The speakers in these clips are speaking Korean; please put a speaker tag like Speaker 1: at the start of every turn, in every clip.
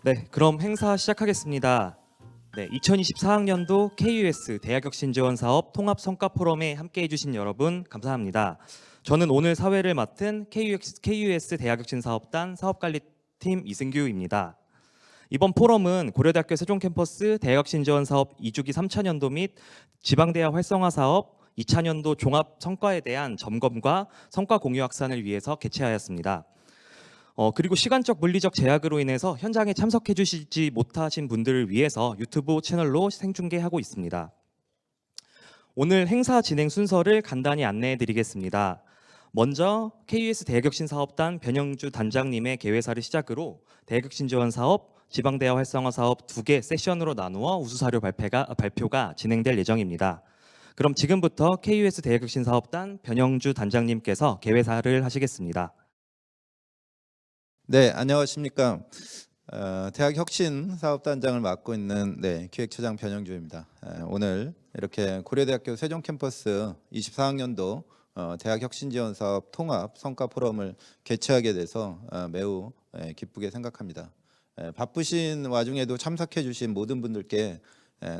Speaker 1: 네, 그럼 행사 시작하겠습니다. 네, 2024학년도 KUS 대학혁신 지원 사업 통합 성과 포럼에 함께해 주신 여러분 감사합니다. 저는 오늘 사회를 맡은 KUS 대학혁신 사업단 사업관리팀 이승규입니다. 이번 포럼은 고려대학교 세종 캠퍼스 대학혁신 지원 사업 2주기 3차년도 및 지방대학 활성화 사업 2차년도 종합 성과에 대한 점검과 성과 공유 확산을 위해서 개최하였습니다. 그리고 시간적 물리적 제약으로 인해서 현장에 참석해 주시지 못하신 분들을 위해서 유튜브 채널로 생중계하고 있습니다. 오늘 행사 진행 순서를 간단히 안내해 드리겠습니다. 먼저 KUS 대학혁신 사업단 변영주 단장님의 개회사를 시작으로 대학혁신 지원 사업, 지방대학 활성화 사업 2개 세션으로 나누어 우수사료 발표가 진행될 예정입니다. 그럼 지금부터 KUS 대학혁신 사업단 변영주 단장님께서 개회사를 하시겠습니다.
Speaker 2: 네, 안녕하십니까. 대학혁신 사업단장을 맡고 있는 기획처장 변영주입니다. 오늘 이렇게 고려대학교 세종 캠퍼스 24학년도 대학혁신지원사업 통합 성과 포럼을 개최하게 돼서 매우 기쁘게 생각합니다. 바쁘신 와중에도 참석해 주신 모든 분들께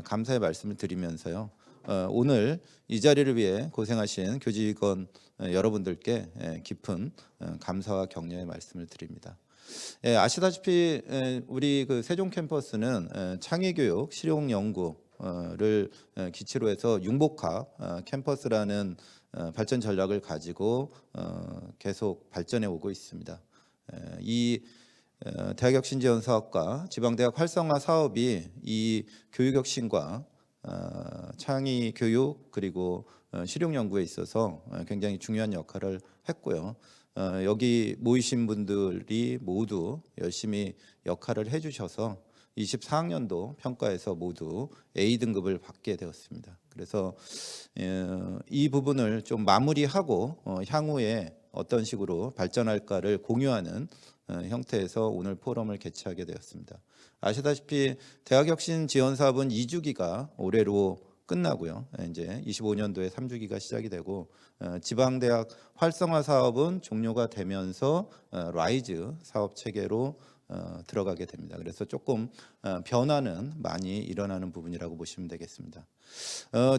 Speaker 2: 감사의 말씀을 드리면서요. 오늘 이 자리를 위해 고생하신 교직원 여러분들께 깊은 감사와 격려의 말씀을 드립니다. 아시다시피 우리 그 세종 캠퍼스는 창의교육, 실용연구를 기치로 해서 융복합 캠퍼스라는 발전 전략을 가지고 계속 발전해 오고 있습니다. 이 대학혁신지원 사업과 지방대학 활성화 사업이 이 교육혁신과 창의교육 그리고 실용연구에 있어서 굉장히 중요한 역할을 했고요. 여기 모이신 분들이 모두 열심히 역할을 해주셔서 24학년도 평가에서 모두 A등급을 받게 되었습니다. 그래서 이 부분을 좀 마무리하고 향후에 어떤 식으로 발전할까를 공유하는 형태에서 오늘 포럼을 개최하게 되었습니다. 아시다시피 대학혁신 지원 사업은 2주기가 올해로 끝나고요. 이제 25년도에 3주기가 시작이 되고 지방대학 활성화 사업은 종료가 되면서 라이즈 사업 체계로 들어가게 됩니다. 그래서 조금 변화는 많이 일어나는 부분이라고 보시면 되겠습니다.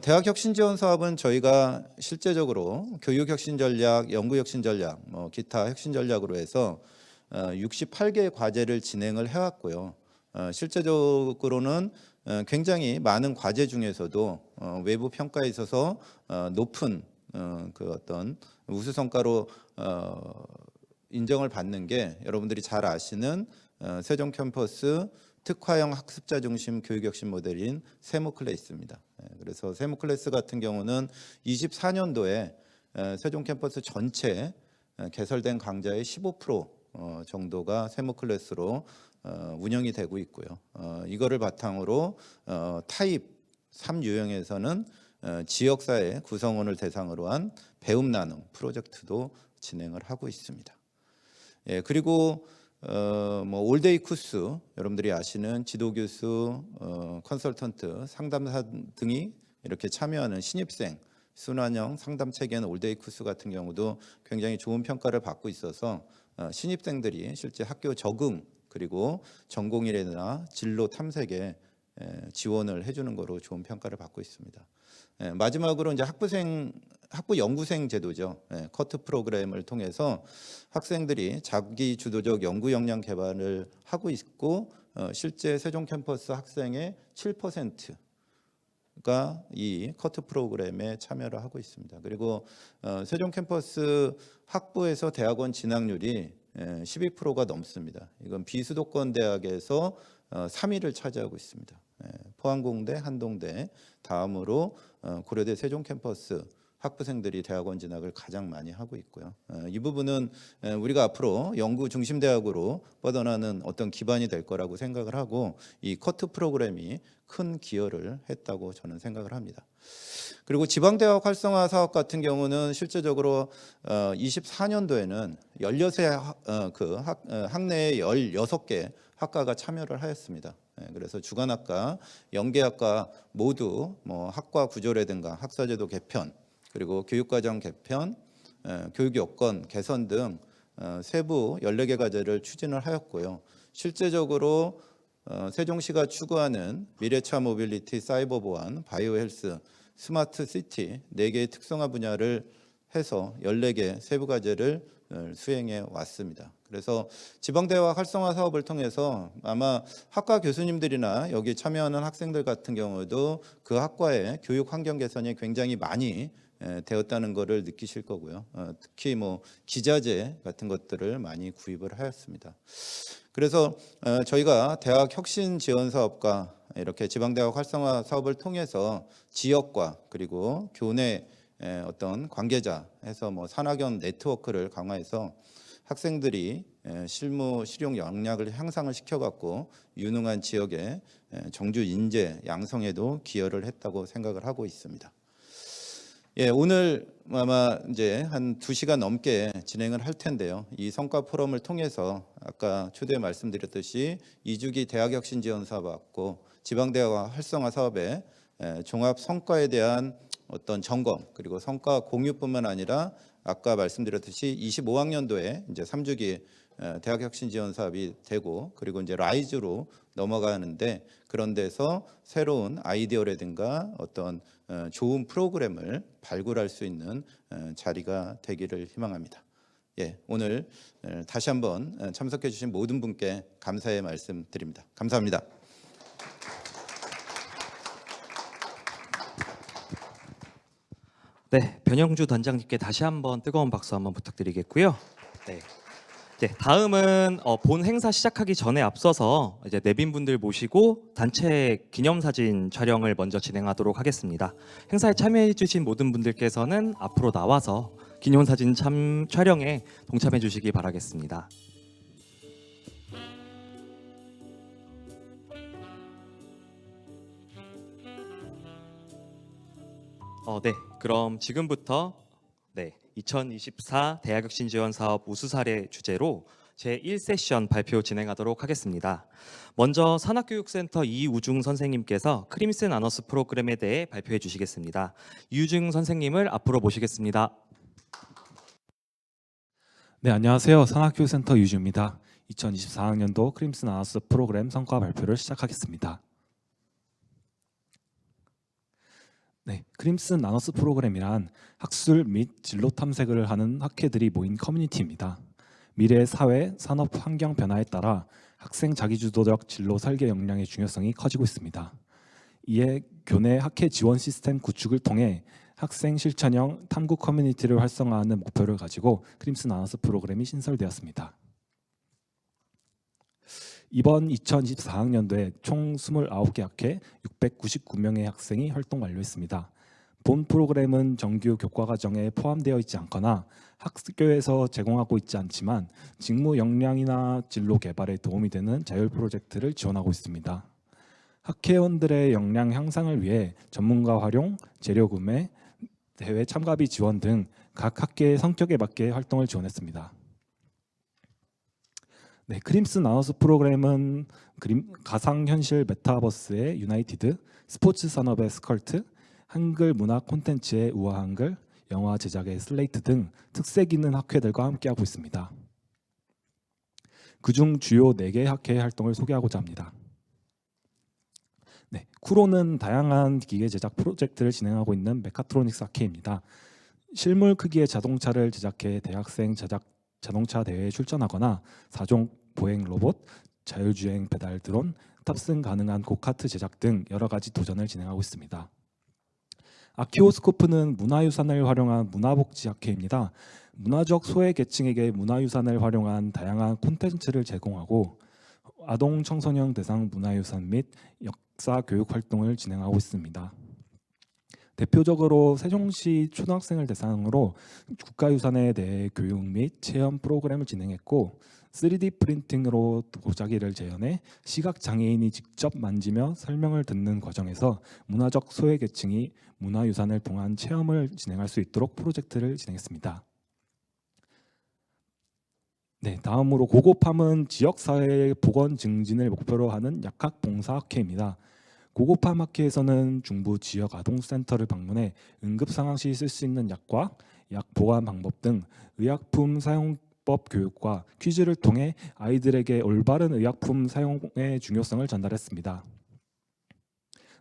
Speaker 2: 대학혁신지원 사업은 저희가 실제적으로 교육혁신 전략, 연구혁신 전략, 기타 혁신 전략으로 해서 68개의 과제를 진행을 해왔고요. 실제적으로는 굉장히 많은 과제 중에서도 외부 평가에 있어서 높은 그 어떤 우수 성과로 인정을 받는 게 여러분들이 잘 아시는 세종 캠퍼스 특화형 학습자 중심 교육혁신 모델인 세무클래스입니다. 그래서 세무클래스 같은 경우는 24년도에 세종 캠퍼스 전체 개설된 강좌의 15% 정도가 세무클래스로 운영이 되고 있고요. 이거를 바탕으로 타입 3유형에서는 지역사회 구성원을 대상으로 한 배움 나눔 프로젝트도 진행을 하고 있습니다. 그리고 올데이 코스 여러분들이 아시는 지도교수, 컨설턴트, 상담사 등이 이렇게 참여하는 신입생 순환형 상담 체계는 올데이 코스 같은 경우도 굉장히 좋은 평가를 받고 있어서 신입생들이 실제 학교 적응 그리고 전공일이나 진로 탐색에 지원을 해주는 거로 좋은 평가를 받고 있습니다. 마지막으로 이제 학부 연구생 제도죠. 커트 프로그램을 통해서 학생들이 자기 주도적 연구 역량 개발을 하고 있고 실제 세종 캠퍼스 학생의 7%가 이 커트 프로그램에 참여를 하고 있습니다. 그리고 세종 캠퍼스 학부에서 대학원 진학률이 12%가 넘습니다. 이건 비수도권 대학에서 3위를 차지하고 있습니다. 포항공대, 한동대 다음으로 고려대 세종 캠퍼스 학부생들이 대학원 진학을 가장 많이 하고 있고요. 이 부분은 우리가 앞으로 연구 중심 대학으로 뻗어나는 어떤 기반이 될 거라고 생각을 하고 이 커트 프로그램이 큰 기여를 했다고 저는 생각을 합니다. 그리고 지방대학 활성화 사업 같은 경우는 실제적으로 24년도에는 16개 학내에 16개 학과가 참여를 하였습니다. 그래서 주간학과, 연계학과 모두 학과 구조라든가 학사제도 개편, 그리고 교육과정 개편, 교육 여건 개선 등 세부 14개 과제를 추진을 하였고요. 실제적으로 세종시가 추구하는 미래차 모빌리티, 사이버 보안, 바이오 헬스, 스마트 시티 4개의 특성화 분야를 해서 14개 세부 과제를 수행해 왔습니다. 그래서 지방대학 활성화 사업을 통해서 아마 학과 교수님들이나 여기 참여하는 학생들 같은 경우도 그 학과의 교육 환경 개선이 굉장히 많이 되었다는 것을 느끼실 거고요. 특히 뭐 기자재 같은 것들을 많이 구입을 하였습니다. 그래서 저희가 대학 혁신 지원 사업과 이렇게 지방대학 활성화 사업을 통해서 지역과 그리고 교내 어떤 관계자 해서 뭐 산학연 네트워크를 강화해서 학생들이 실무 실용 역량을 향상을 시켜갖고 유능한 지역의 정주 인재 양성에도 기여를 했다고 생각을 하고 있습니다. 예, 오늘 아마 이제 한 2시간 넘게 진행을 할 텐데요. 이 성과 포럼을 통해서 아까 초대에 말씀드렸듯이 2주기 대학혁신 지원 사업과 지방대학 활성화 사업의 종합 성과에 대한 어떤 점검 그리고 성과 공유뿐만 아니라 아까 말씀드렸듯이 25학년도에 이제 3주기 대학혁신 지원 사업이 되고 그리고 이제 라이즈로 넘어가는데 그런 데서 새로운 아이디어라든가 어떤 좋은 프로그램을 발굴할 수 있는 자리가 되기를 희망합니다. 예, 오늘 다시 한번 참석해 주신 모든 분께 감사의 말씀 드립니다. 감사합니다.
Speaker 1: 네, 변영주 단장님께 다시 한번 뜨거운 박수 한번 부탁드리겠고요. 네. 네, 다음은 본 행사 시작하기 전에 앞서서 이제 내빈분들 모시고 단체 기념사진 촬영을 먼저 진행하도록 하겠습니다. 행사에 참여해주신 모든 분들께서는 앞으로 나와서 기념사진 촬영에 동참해 주시기 바라겠습니다. 네, 그럼 지금부터 2024 대학혁신 지원 사업 우수 사례 주제로 제1세션 발표 진행하도록 하겠습니다. 먼저 산학교육센터 이우중 선생님께서 크림슨 아너스 프로그램에 대해 발표해 주시겠습니다. 이우중 선생님을 앞으로 모시겠습니다.
Speaker 3: 네, 안녕하세요. 산학교육센터 이우중입니다. 2024학년도 크림슨 아너스 프로그램 성과 발표를 시작하겠습니다. 네, 크림슨 나너스 프로그램이란 학술 및 진로 탐색을 하는 학회들이 모인 커뮤니티입니다. 미래의 사회, 산업 환경 변화에 따라 학생 자기주도적 진로 설계 역량의 중요성이 커지고 있습니다. 이에 교내 학회 지원 시스템 구축을 통해 학생 실천형 탐구 커뮤니티를 활성화하는 목표를 가지고 크림슨 나너스 프로그램이 신설되었습니다. 이번 2024학년도에 총 29개 학회 699명의 학생이 활동 완료했습니다. 본 프로그램은 정규 교과과정에 포함되어 있지 않거나 학교에서 제공하고 있지 않지만 직무 역량이나 진로 개발에 도움이 되는 자율 프로젝트를 지원하고 있습니다. 학회원들의 역량 향상을 위해 전문가 활용, 재료 구매, 대회 참가비 지원 등 각 학계의 성격에 맞게 활동을 지원했습니다. 네, 크림슨 나너스 프로그램은 가상현실 메타버스의 유나이티드, 스포츠 산업의 스컬트, 한글 문화 콘텐츠의 우아한글, 영화 제작의 슬레이트 등 특색 있는 학회들과 함께하고 있습니다. 그중 주요 4개의 학회의 활동을 소개하고자 합니다. 네, 쿠로는 다양한 기계 제작 프로젝트를 진행하고 있는 메카트로닉스 학회입니다. 실물 크기의 자동차를 제작해 대학생 자동차 대회에 출전하거나 4종 보행 로봇, 자율주행 배달 드론, 탑승 가능한 고카트 제작 등 여러 가지 도전을 진행하고 있습니다. 아키오스코프는 문화유산을 활용한 문화복지 학회입니다. 문화적 소외계층에게 문화유산을 활용한 다양한 콘텐츠를 제공하고 아동 청소년 대상 문화유산 및 역사 교육 활동을 진행하고 있습니다. 대표적으로 세종시 초등학생을 대상으로 국가유산에 대해 교육 및 체험 프로그램을 진행했고 3D 프린팅으로 도자기를 재현해 시각장애인이 직접 만지며 설명을 듣는 과정에서 문화적 소외계층이 문화유산을 통한 체험을 진행할 수 있도록 프로젝트를 진행했습니다. 네, 다음으로 고고팜은 지역사회의 보건 증진을 목표로 하는 약학봉사학회입니다. 고고팜 학회에서는 중부 지역 아동센터를 방문해 응급상황 시 쓸 수 있는 약과 약 보관 방법 등 의약품 사용 의학법 교육과 퀴즈를 통해 아이들에게 올바른 의약품 사용의 중요성을 전달했습니다.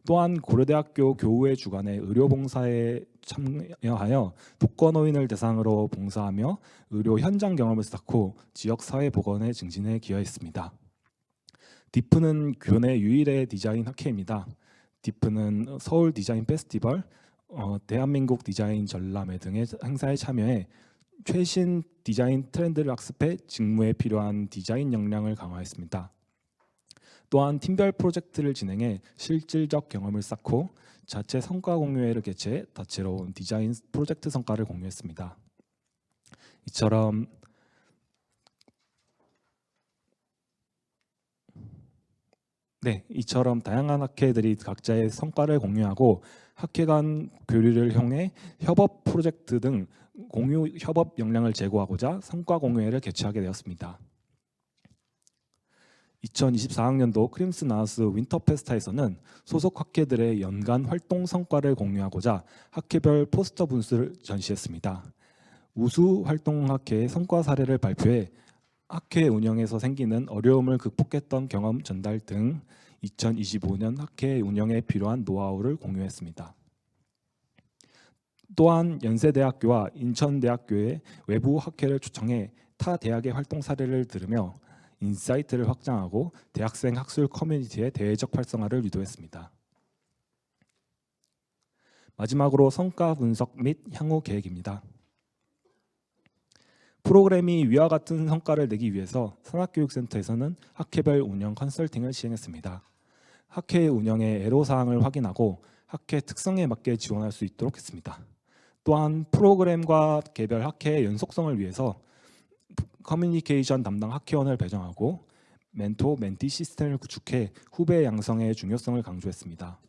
Speaker 3: 또한 고려대학교 교우회 주관의 의료봉사에 참여하여 독거노인을 대상으로 봉사하며 의료 현장 경험을 쌓고 지역사회 복원의 증진에 기여했습니다. 디프는 교내 유일의 디자인 학회입니다. 디프는 서울 디자인 페스티벌, 대한민국 디자인 전람회 등의 행사에 참여해 최신 디자인 트렌드를 학습해 직무에 필요한 디자인 역량을 강화했습니다. 또한 팀별 프로젝트를 진행해 실질적 경험을 쌓고 자체 성과 공유회를 개최해 다채로운 디자인 프로젝트 성과를 공유했습니다. 이처럼 다양한 학회들이 각자의 성과를 공유하고 학회 간 교류를 통해 협업 프로젝트 등 공유 협업 역량을 제고하고자 성과 공유회를 개최하게 되었습니다. 2024학년도 크림슨 나우스 윈터 페스타에서는 소속 학회들의 연간 활동 성과를 공유하고자 학회별 포스터 분수를 전시했습니다. 우수 활동 학회의 성과 사례를 발표해 학회 운영에서 생기는 어려움을 극복했던 경험 전달 등 2025년 학회 운영에 필요한 노하우를 공유했습니다. 또한 연세대학교와 인천대학교의 외부 학회를 초청해 타 대학의 활동 사례를 들으며 인사이트를 확장하고 대학생 학술 커뮤니티의 대외적 활성화를 유도했습니다. 마지막으로 성과 분석 및 향후 계획입니다. 프로그램이 위와 같은 성과를 내기 위해서 산학교육센터에서는 학회별 운영 컨설팅을 시행했습니다. 학회 운영의 애로사항을 확인하고 학회 특성에 맞게 지원할 수 있도록 했습니다. 또한 프로그램과 개별 학회의 연속성을 위해서 커뮤니케이션 담당 학회원을 배정하고 멘토, 멘티 시스템을 구축해 후배 양성의 중요성을 강조했습니다.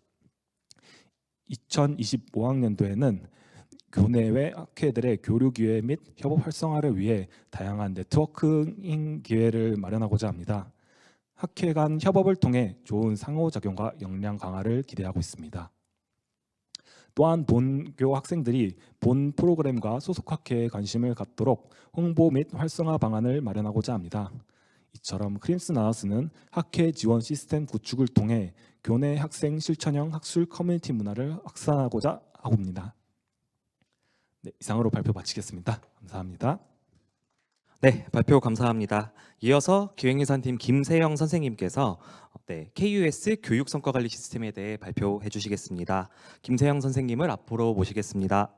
Speaker 3: 2025학년도에는 교내외 학회들의 교류 기회 및 협업 활성화를 위해 다양한 네트워킹 기회를 마련하고자 합니다. 학회 간 협업을 통해 좋은 상호작용과 역량 강화를 기대하고 있습니다. 또한 본교 학생들이 본 프로그램과 소속 학회에 관심을 갖도록 홍보 및 활성화 방안을 마련하고자 합니다. 이처럼 크림슨 나우스는 학회 지원 시스템 구축을 통해 교내 학생 실천형 학술 커뮤니티 문화를 확산하고자 합니다. 이상으로 발표 마치겠습니다. 감사합니다.
Speaker 1: 네, 발표 감사합니다. 이어서 기획예산팀 김세영 선생님께서 KUS 교육 성과 관리 시스템에 대해 발표해 주시겠습니다. 김세영 선생님을 앞으로 모시겠습니다.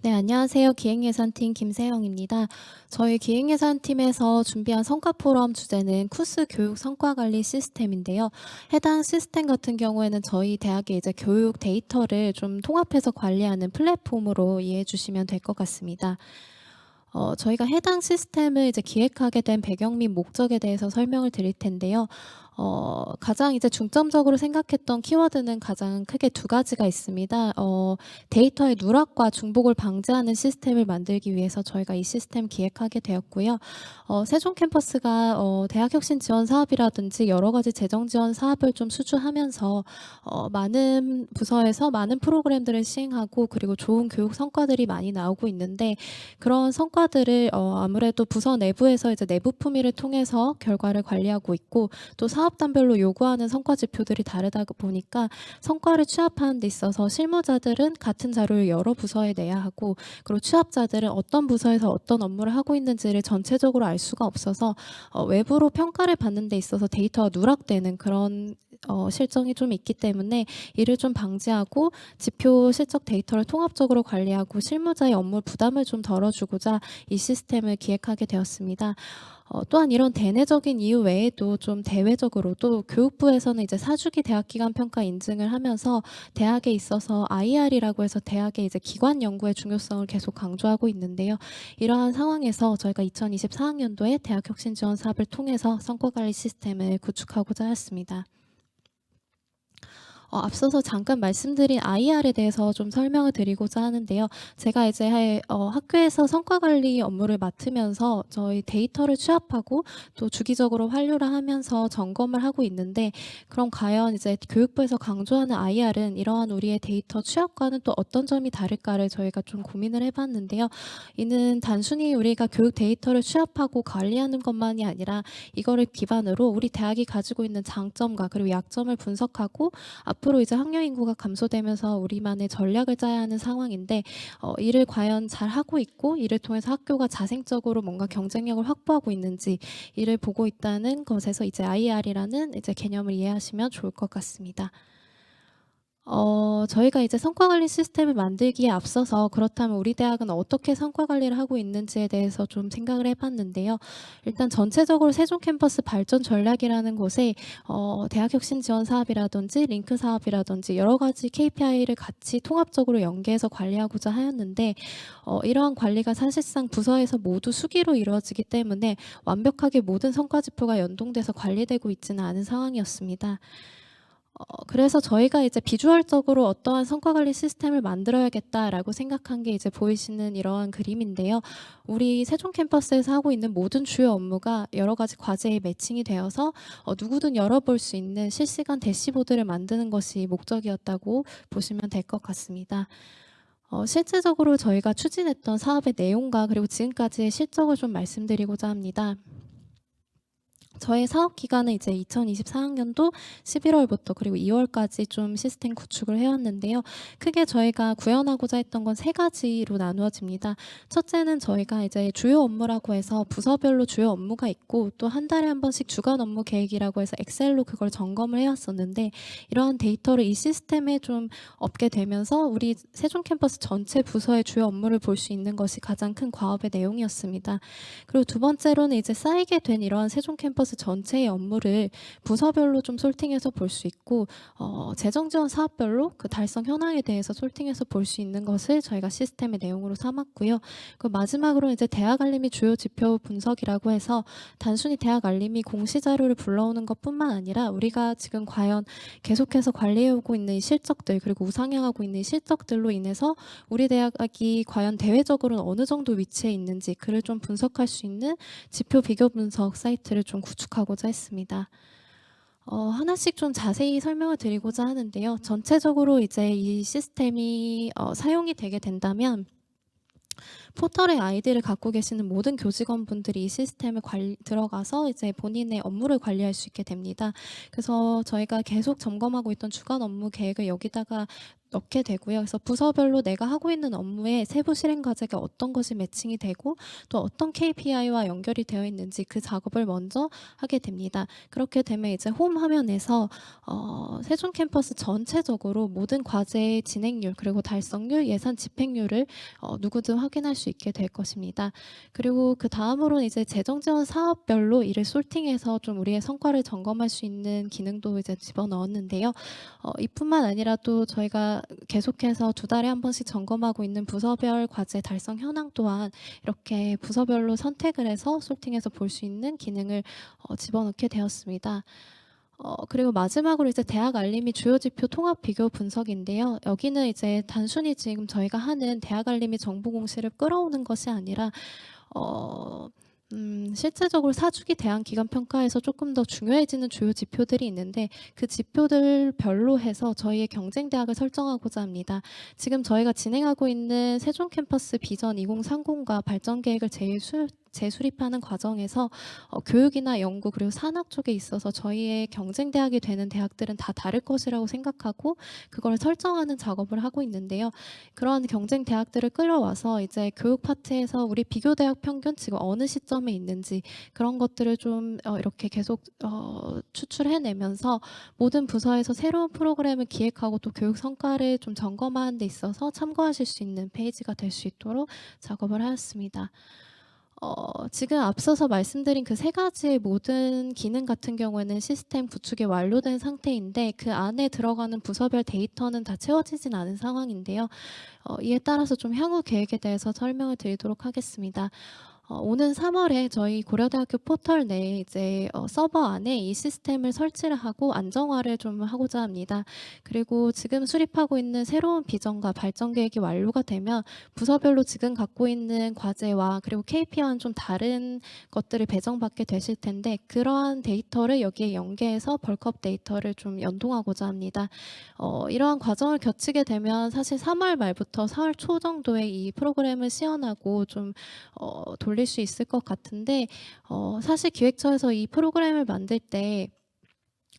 Speaker 4: 네, 안녕하세요. 기획예산팀 김세영입니다. 저희 기획예산팀에서 준비한 성과 포럼 주제는 쿠스 교육 성과 관리 시스템인데요. 해당 시스템 같은 경우에는 저희 대학의 이제 교육 데이터를 좀 통합해서 관리하는 플랫폼으로 이해해 주시면 될 것 같습니다. 저희가 해당 시스템을 이제 기획하게 된 배경 및 목적에 대해서 설명을 드릴 텐데요. 가장 이제 중점적으로 생각했던 키워드는 가장 크게 두 가지가 있습니다. 데이터의 누락과 중복을 방지하는 시스템을 만들기 위해서 저희가 이 시스템 기획하게 되었고요. 세종 캠퍼스가 대학혁신 지원 사업이라든지 여러 가지 재정 지원 사업을 좀 수주하면서 많은 부서에서 많은 프로그램들을 시행하고 그리고 좋은 교육 성과들이 많이 나오고 있는데 그런 성과들을 아무래도 부서 내부에서 이제 내부 품위를 통해서 결과를 관리하고 있고 또 사업단별로 요구하는 성과 지표들이 다르다 보니까 성과를 취합하는 데 있어서 실무자들은 같은 자료를 여러 부서에 내야 하고 그리고 취합자들은 어떤 부서에서 어떤 업무를 하고 있는지를 전체적으로 알 수가 없어서 외부로 평가를 받는 데 있어서 데이터가 누락되는 그런 실정이 좀 있기 때문에 이를 좀 방지하고 지표 실적 데이터를 통합적으로 관리하고 실무자의 업무 부담을 좀 덜어주고자 이 시스템을 기획하게 되었습니다. 또한 이런 대내적인 이유 외에도 좀 대외적으로도 교육부에서는 이제 4주기 대학기관 평가 인증을 하면서 대학에 있어서 IR이라고 해서 대학의 이제 기관 연구의 중요성을 계속 강조하고 있는데요. 이러한 상황에서 저희가 2024학년도에 대학혁신 지원 사업을 통해서 성과관리 시스템을 구축하고자 했습니다. 앞서서 잠깐 말씀드린 IR에 대해서 좀 설명을 드리고자 하는데요. 제가 이제 학교에서 성과 관리 업무를 맡으면서 저희 데이터를 취합하고 또 주기적으로 환류를 하면서 점검을 하고 있는데, 그럼 과연 이제 교육부에서 강조하는 IR은 이러한 우리의 데이터 취합과는 또 어떤 점이 다를까를 저희가 좀 고민을 해봤는데요. 이는 단순히 우리가 교육 데이터를 취합하고 관리하는 것만이 아니라 이거를 기반으로 우리 대학이 가지고 있는 장점과 그리고 약점을 분석하고 앞으로 이제 학령 인구가 감소되면서 우리만의 전략을 짜야 하는 상황인데, 이를 과연 잘 하고 있고 이를 통해서 학교가 자생적으로 뭔가 경쟁력을 확보하고 있는지 이를 보고 있다는 것에서 이제 IR이라는 이제 개념을 이해하시면 좋을 것 같습니다. 저희가 이제 성과 관리 시스템을 만들기에 앞서서 그렇다면 우리 대학은 어떻게 성과 관리를 하고 있는지에 대해서 좀 생각을 해봤는데요. 일단 전체적으로 세종 캠퍼스 발전 전략이라는 곳에 대학 혁신 지원 사업이라든지 링크 사업이라든지 여러 가지 KPI를 같이 통합적으로 연계해서 관리하고자 하였는데, 이러한 관리가 사실상 부서에서 모두 수기로 이루어지기 때문에 완벽하게 모든 성과 지표가 연동돼서 관리되고 있지는 않은 상황이었습니다. 그래서 저희가 이제 비주얼적으로 어떠한 성과 관리 시스템을 만들어야겠다라고 생각한 게 이제 보이시는 이러한 그림인데요. 우리 세종 캠퍼스에서 하고 있는 모든 주요 업무가 여러 가지 과제에 매칭이 되어서 누구든 열어볼 수 있는 실시간 대시보드를 만드는 것이 목적이었다고 보시면 될 것 같습니다. 실제적으로 저희가 추진했던 사업의 내용과 그리고 지금까지의 실적을 좀 말씀드리고자 합니다. 저의 사업 기간은 이제 2024학년도 11월부터 그리고 2월까지 좀 시스템 구축을 해왔는데요. 크게 저희가 구현하고자 했던 건 세 가지로 나누어집니다. 첫째는 저희가 이제 주요 업무라고 해서 부서별로 주요 업무가 있고 또 한 달에 한 번씩 주간 업무 계획이라고 해서 엑셀로 그걸 점검을 해왔었는데, 이러한 데이터를 이 시스템에 좀 얻게 되면서 우리 세종 캠퍼스 전체 부서의 주요 업무를 볼 수 있는 것이 가장 큰 과업의 내용이었습니다. 그리고 두 번째로는 이제 쌓이게 된 이러한 세종 캠퍼스 전체의 업무를 부서별로 좀 솔팅해서 볼 수 있고, 재정 지원 사업별로 그 달성 현황에 대해서 솔팅해서 볼 수 있는 것을 저희가 시스템의 내용으로 삼았고요. 그 마지막으로 이제 대학 알림이 주요 지표 분석이라고 해서 단순히 대학 알림이 공시 자료를 불러오는 것뿐만 아니라 우리가 지금 과연 계속해서 관리해오고 있는 이 실적들 그리고 우상향하고 있는 이 실적들로 인해서 우리 대학이 과연 대외적으로는 어느 정도 위치에 있는지 그를 좀 분석할 수 있는 지표 비교 분석 사이트를 좀 구축하고자 했습니다. 하나씩 좀 자세히 설명을 드리고자 하는데요. 전체적으로 이제 이 시스템이 사용이 되게 된다면 포털의 아이디를 갖고 계시는 모든 교직원분들이 이 시스템에 들어가서 이제 본인의 업무를 관리할 수 있게 됩니다. 그래서 저희가 계속 점검하고 있던 주간 업무 계획을 여기다가 넣게 되고요. 그래서 부서별로 내가 하고 있는 업무에 세부 실행 과제가 어떤 것이 매칭이 되고 또 어떤 KPI와 연결이 되어 있는지 그 작업을 먼저 하게 됩니다. 그렇게 되면 이제 홈 화면에서 세종 캠퍼스 전체적으로 모든 과제의 진행률 그리고 달성률, 예산 집행률을 누구든 확인할 수 있게 될 것입니다. 그리고 그 다음으로는 이제 재정 지원 사업별로 이를 솔팅해서 좀 우리의 성과를 점검할 수 있는 기능도 이제 집어넣었는데요. 이뿐만 아니라 또 저희가 계속해서 2달에 한 번씩 점검하고 있는 부서별 과제 달성 현황 또한 이렇게 부서별로 선택을 해서 솔팅해서 볼 수 있는 기능을 집어넣게 되었습니다. 그리고 마지막으로 이제 대학 알림이 주요 지표 통합 비교 분석인데요. 여기는 이제 단순히 지금 저희가 하는 대학 알림이 정보 공시를 끌어오는 것이 아니라 실제적으로 4주기 대학 기간 평가에서 조금 더 중요해지는 주요 지표들이 있는데 그 지표들별로 해서 저희의 경쟁 대학을 설정하고자 합니다. 지금 저희가 진행하고 있는 세종 캠퍼스 비전 2030과 발전 계획을 재수립하는 과정에서 교육이나 연구 그리고 산학 쪽에 있어서 저희의 경쟁 대학이 되는 대학들은 다 다를 것이라고 생각하고 그걸 설정하는 작업을 하고 있는데요. 그런 경쟁 대학들을 끌어와서 이제 교육 파트에서 우리 비교 대학 평균 지금 어느 시점에 있는지 그런 것들을 좀 이렇게 계속 추출해내면서 모든 부서에서 새로운 프로그램을 기획하고 또 교육 성과를 좀 점검하는 데 있어서 참고하실 수 있는 페이지가 될 수 있도록 작업을 하였습니다. 지금 앞서서 말씀드린 그 세 가지의 모든 기능 같은 경우에는 시스템 구축이 완료된 상태인데 그 안에 들어가는 부서별 데이터는 다 채워지진 않은 상황인데요. 이에 따라서 좀 향후 계획에 대해서 설명을 드리도록 하겠습니다. 오는 3월에 저희 고려대학교 포털 내에 이제 서버 안에 이 시스템을 설치를 하고 안정화를 좀 하고자 합니다. 그리고 지금 수립하고 있는 새로운 비전과 발전 계획이 완료가 되면 부서별로 지금 갖고 있는 과제와 그리고 KPI와는 좀 다른 것들을 배정받게 되실 텐데 그러한 데이터를 여기에 연계해서 벌크업 데이터를 좀 연동하고자 합니다. 이러한 과정을 거치게 되면 사실 3월 말부터 4월 초 정도에 이 프로그램을 시연하고 좀 돌릴 수 있을 것 같은데 사실 기획처에서 이 프로그램을 만들 때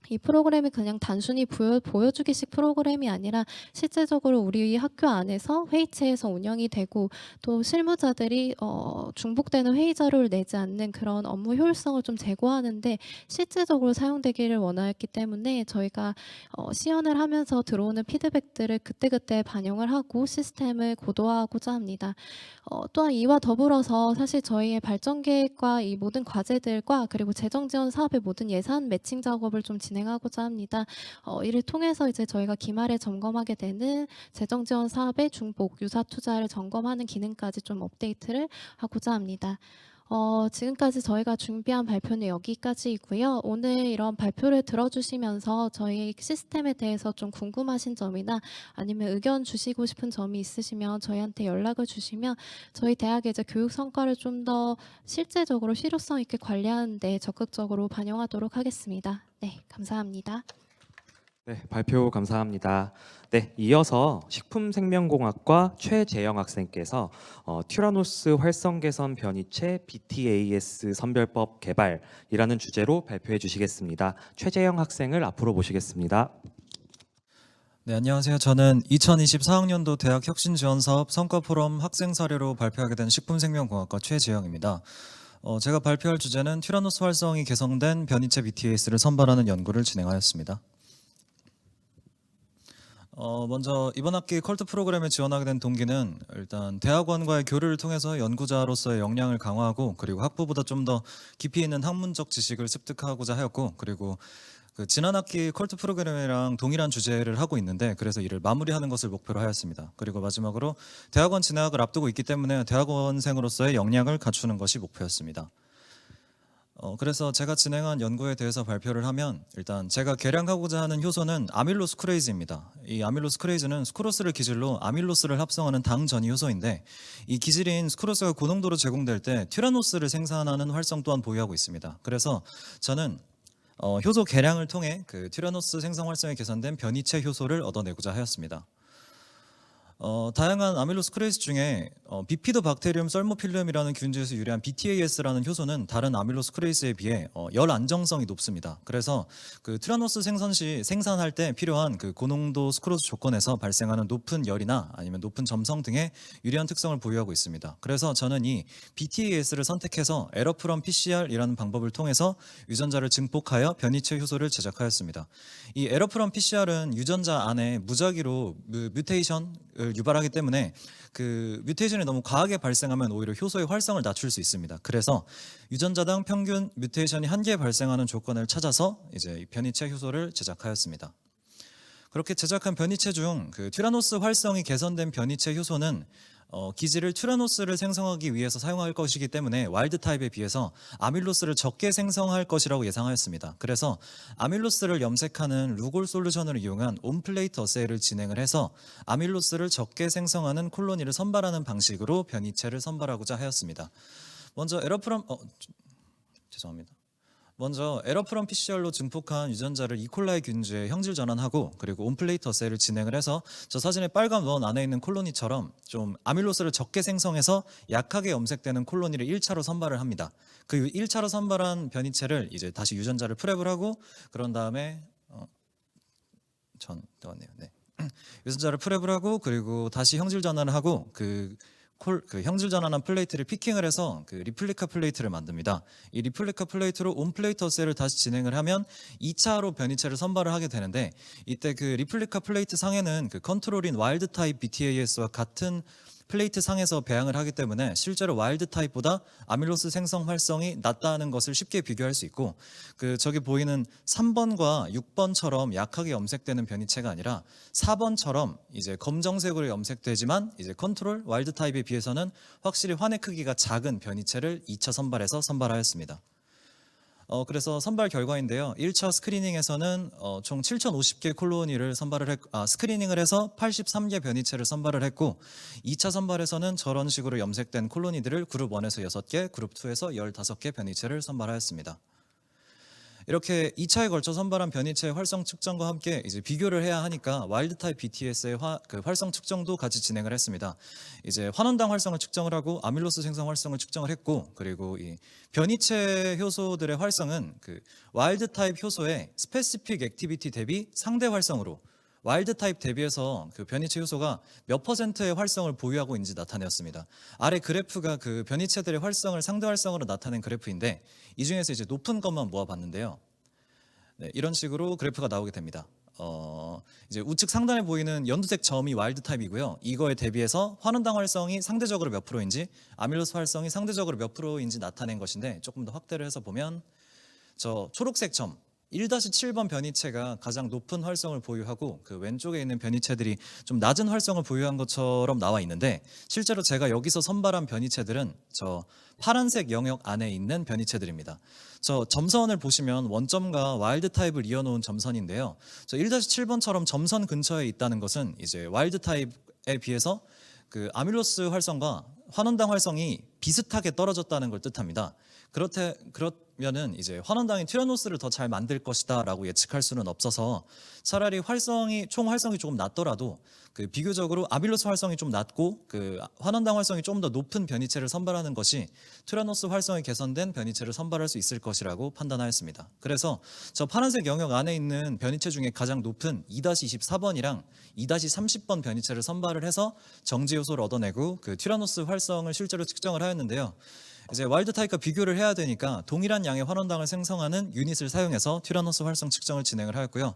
Speaker 4: 이 프로그램이 그냥 단순히 보여주기식 프로그램이 아니라 실제적으로 우리 학교 안에서 회의체에서 운영이 되고 또 실무자들이 중복되는 회의 자료를 내지 않는 그런 업무 효율성을 좀 제고하는데 실질적으로 사용되기를 원하였기 때문에 저희가 시연을 하면서 들어오는 피드백들을 그때그때 반영을 하고 시스템을 고도화하고자 합니다. 또한 이와 더불어서 사실 저희의 발전 계획과 이 모든 과제들과 그리고 재정 지원 사업의 모든 예산 매칭 작업을 좀 진행하고자 합니다. 이를 통해서 이제 저희가 기말에 점검하게 되는 재정 지원 사업의 중복 유사 투자를 점검하는 기능까지 좀 업데이트를 하고자 합니다. 지금까지 저희가 준비한 발표는 여기까지이고요. 오늘 이런 발표를 들어주시면서 저희 시스템에 대해서 좀 궁금하신 점이나 아니면 의견 주시고 싶은 점이 있으시면 저희한테 연락을 주시면 저희 대학의 이제 교육 성과를 좀 더 실제적으로 실효성 있게 관리하는 데 적극적으로 반영하도록 하겠습니다. 네, 감사합니다.
Speaker 1: 네, 발표 감사합니다. 네, 이어서 식품생명공학과 최재영 학생께서 튜라노스 활성 개선 변이체 BTAS 선별법 개발이라는 주제로 발표해 주시겠습니다. 최재영 학생을 앞으로 모시겠습니다.
Speaker 5: 네, 안녕하세요. 저는 2024학년도 대학 혁신지원사업 성과포럼 학생 사례로 발표하게 된 식품생명공학과 최재영입니다. 제가 발표할 주제는 튜라노스 활성이 개선된 변이체 BTAS를 선발하는 연구를 진행하였습니다. 먼저 이번 학기 컬트 프로그램에 지원하게 된 동기는 일단 대학원과의 교류를 통해서 연구자로서의 역량을 강화하고 그리고 학부보다 좀 더 깊이 있는 학문적 지식을 습득하고자 하였고 그리고 지난 학기 컬트 프로그램이랑 동일한 주제를 하고 있는데 그래서 이를 마무리하는 것을 목표로 하였습니다. 그리고 마지막으로 대학원 진학을 앞두고 있기 때문에 대학원생으로서의 역량을 갖추는 것이 목표였습니다. 그래서 제가 진행한 연구에 대해서 발표를 하면 일단 제가 개량하고자 하는 효소는 아밀로스크레이즈입니다. 이 아밀로스크레이즈는 스크로스를 기질로 아밀로스를 합성하는 당 전이 효소인데 이 기질인 스크로스가 고농도로 제공될 때 튜라노스를 생산하는 활성 또한 보유하고 있습니다. 그래서 저는 효소 개량을 통해 그 튜라노스 생성 활성에 개선된 변이체 효소를 얻어내고자 하였습니다. 다양한 아밀로스크레이스 중에 비피도박테리움 썰모필름이라는 균주에서 유래한 BTAS라는 효소는 다른 아밀로스크레이스에 비해 열 안정성이 높습니다. 그래서 그 튜라노스 생산 시 생산할 때 필요한 그 고농도 스크로스 조건에서 발생하는 높은 열이나 아니면 높은 점성 등의 유리한 특성을 보유하고 있습니다. 그래서 저는 이 BTAS를 선택해서 에러프럼 PCR이라는 방법을 통해서 유전자를 증폭하여 변이체 효소를 제작하였습니다. 이 에러프럼 PCR은 유전자 안에 무작위로 뮤테이션을 유발하기 때문에 그 뮤테이션이 너무 과하게 발생하면 오히려 효소의 활성을 낮출 수 있습니다. 그래서 유전자당 평균 뮤테이션이 1개 발생하는 조건을 찾아서 이제 변이체 효소를 제작하였습니다. 그렇게 제작한 변이체 중 그 튜라노스 활성이 개선된 변이체 효소는 기질을 튜라노스를 생성하기 위해서 사용할 것이기 때문에 와일드 타입에 비해서 아밀로스를 적게 생성할 것이라고 예상하였습니다. 그래서 아밀로스를 염색하는 루골 솔루션을 이용한 온플레이트 어세이를 진행을 해서 아밀로스를 적게 생성하는 콜로니를 선발하는 방식으로 변이체를 선발하고자 하였습니다. 먼저 에러프럼 PCR로 증폭한 유전자를 이콜라이 균주에 형질 전환하고 그리고 온플레이트 어세이를 진행을 해서 저 사진의 빨간 원 안에 있는 콜로니처럼 좀 아밀로스를 적게 생성해서 약하게 염색되는 콜로니를 1차로 선발을 합니다. 그 1차로 선발한 변이체를 이제 다시 유전자를 프랩을 하고 그런 다음에 유전자를 프랩을 하고 그리고 다시 형질 전환을 하고 그 형질 전환한 플레이트를 피킹을 해서 그 리플리카 플레이트를 만듭니다. 이 리플리카 플레이트로 온플레이트 어세이를 다시 진행을 하면 2차로 변이체를 선발을 하게 되는데 이때 그 리플리카 플레이트 상에는 그 컨트롤인 와일드 타입 BTAS와 같은 플레이트 상에서 배양을 하기 때문에 실제로 와일드 타입보다 아밀로스 생성 활성이 낮다는 것을 쉽게 비교할 수 있고, 저기 보이는 3번과 6번처럼 약하게 염색되는 변이체가 아니라 4번처럼 이제 검정색으로 염색되지만 이제 컨트롤 와일드 타입에 비해서는 확실히 환의 크기가 작은 변이체를 2차 선발에서 선발하였습니다. 그래서 선발 결과인데요. 1차 스크리닝에서는 총 7,050개 콜로니를 스크리닝을 해서 83개 변이체를 선발을 했고, 2차 선발에서는 저런 식으로 염색된 콜로니들을 그룹 1에서 6개, 그룹 2에서 15개 변이체를 선발하였습니다. 이렇게 2차에 걸쳐 선발한 변이체의 활성 측정과 함께 이제 비교를 해야 하니까 와일드 타입 BTS의 활성 측정도 같이 진행을 했습니다. 이제 환원당 활성을 측정을 하고 아밀로스 생성 활성을 측정을 했고, 그리고 이 변이체 효소들의 활성은 와일드 타입 효소의 스페시픽 액티비티 대비 상대 활성으로 와일드 타입 대비해서 변이체 효소가 몇 %의 활성을 보유하고 있는지 나타내었습니다. 아래 그래프가 변이체들의 활성을 상대 활성으로 나타낸 그래프인데, 이 중에서 이제 높은 것만 모아봤는데요. 네, 이런 식으로 그래프가 나오게 됩니다. 이제 우측 상단에 보이는 연두색 점이 와일드 타입이고요. 이거에 대비해서 환원당 활성이 상대적으로 몇 프로인지, 아밀로스 활성이 상대적으로 몇 프로인지 나타낸 것인데, 조금 더 확대를 해서 보면 저 초록색 점 1-7번 변이체가 가장 높은 활성을 보유하고 왼쪽에 있는 변이체들이 좀 낮은 활성을 보유한 것처럼 나와 있는데, 실제로 제가 여기서 선발한 변이체들은 저 파란색 영역 안에 있는 변이체들입니다. 저 점선을 보시면 원점과 와일드 타입을 이어놓은 점선인데요. 저 1-7번처럼 점선 근처에 있다는 것은 이제 와일드 타입에 비해서 아밀로스 활성과 환원당 활성이 비슷하게 떨어졌다는 걸 뜻합니다. 그러면은 이제 환원당이 티라노스를 더 잘 만들 것이다라고 예측할 수는 없어서, 차라리 총 활성이 조금 낮더라도 비교적으로 아밀로스 활성이 좀 낮고 환원당 활성이 좀 더 높은 변이체를 선발하는 것이 티라노스 활성이 개선된 변이체를 선발할 수 있을 것이라고 판단하였습니다. 그래서 저 파란색 영역 안에 있는 변이체 중에 가장 높은 2-24번이랑 2-30번 변이체를 선발을 해서 정지 요소를 얻어내고 티라노스 활성을 실제로 측정을 하였는데요. 이제 와일드 타입과 비교를 해야 되니까 동일한 양의 환원당을 생성하는 유닛을 사용해서 티라노스 활성 측정을 진행을 하였고요.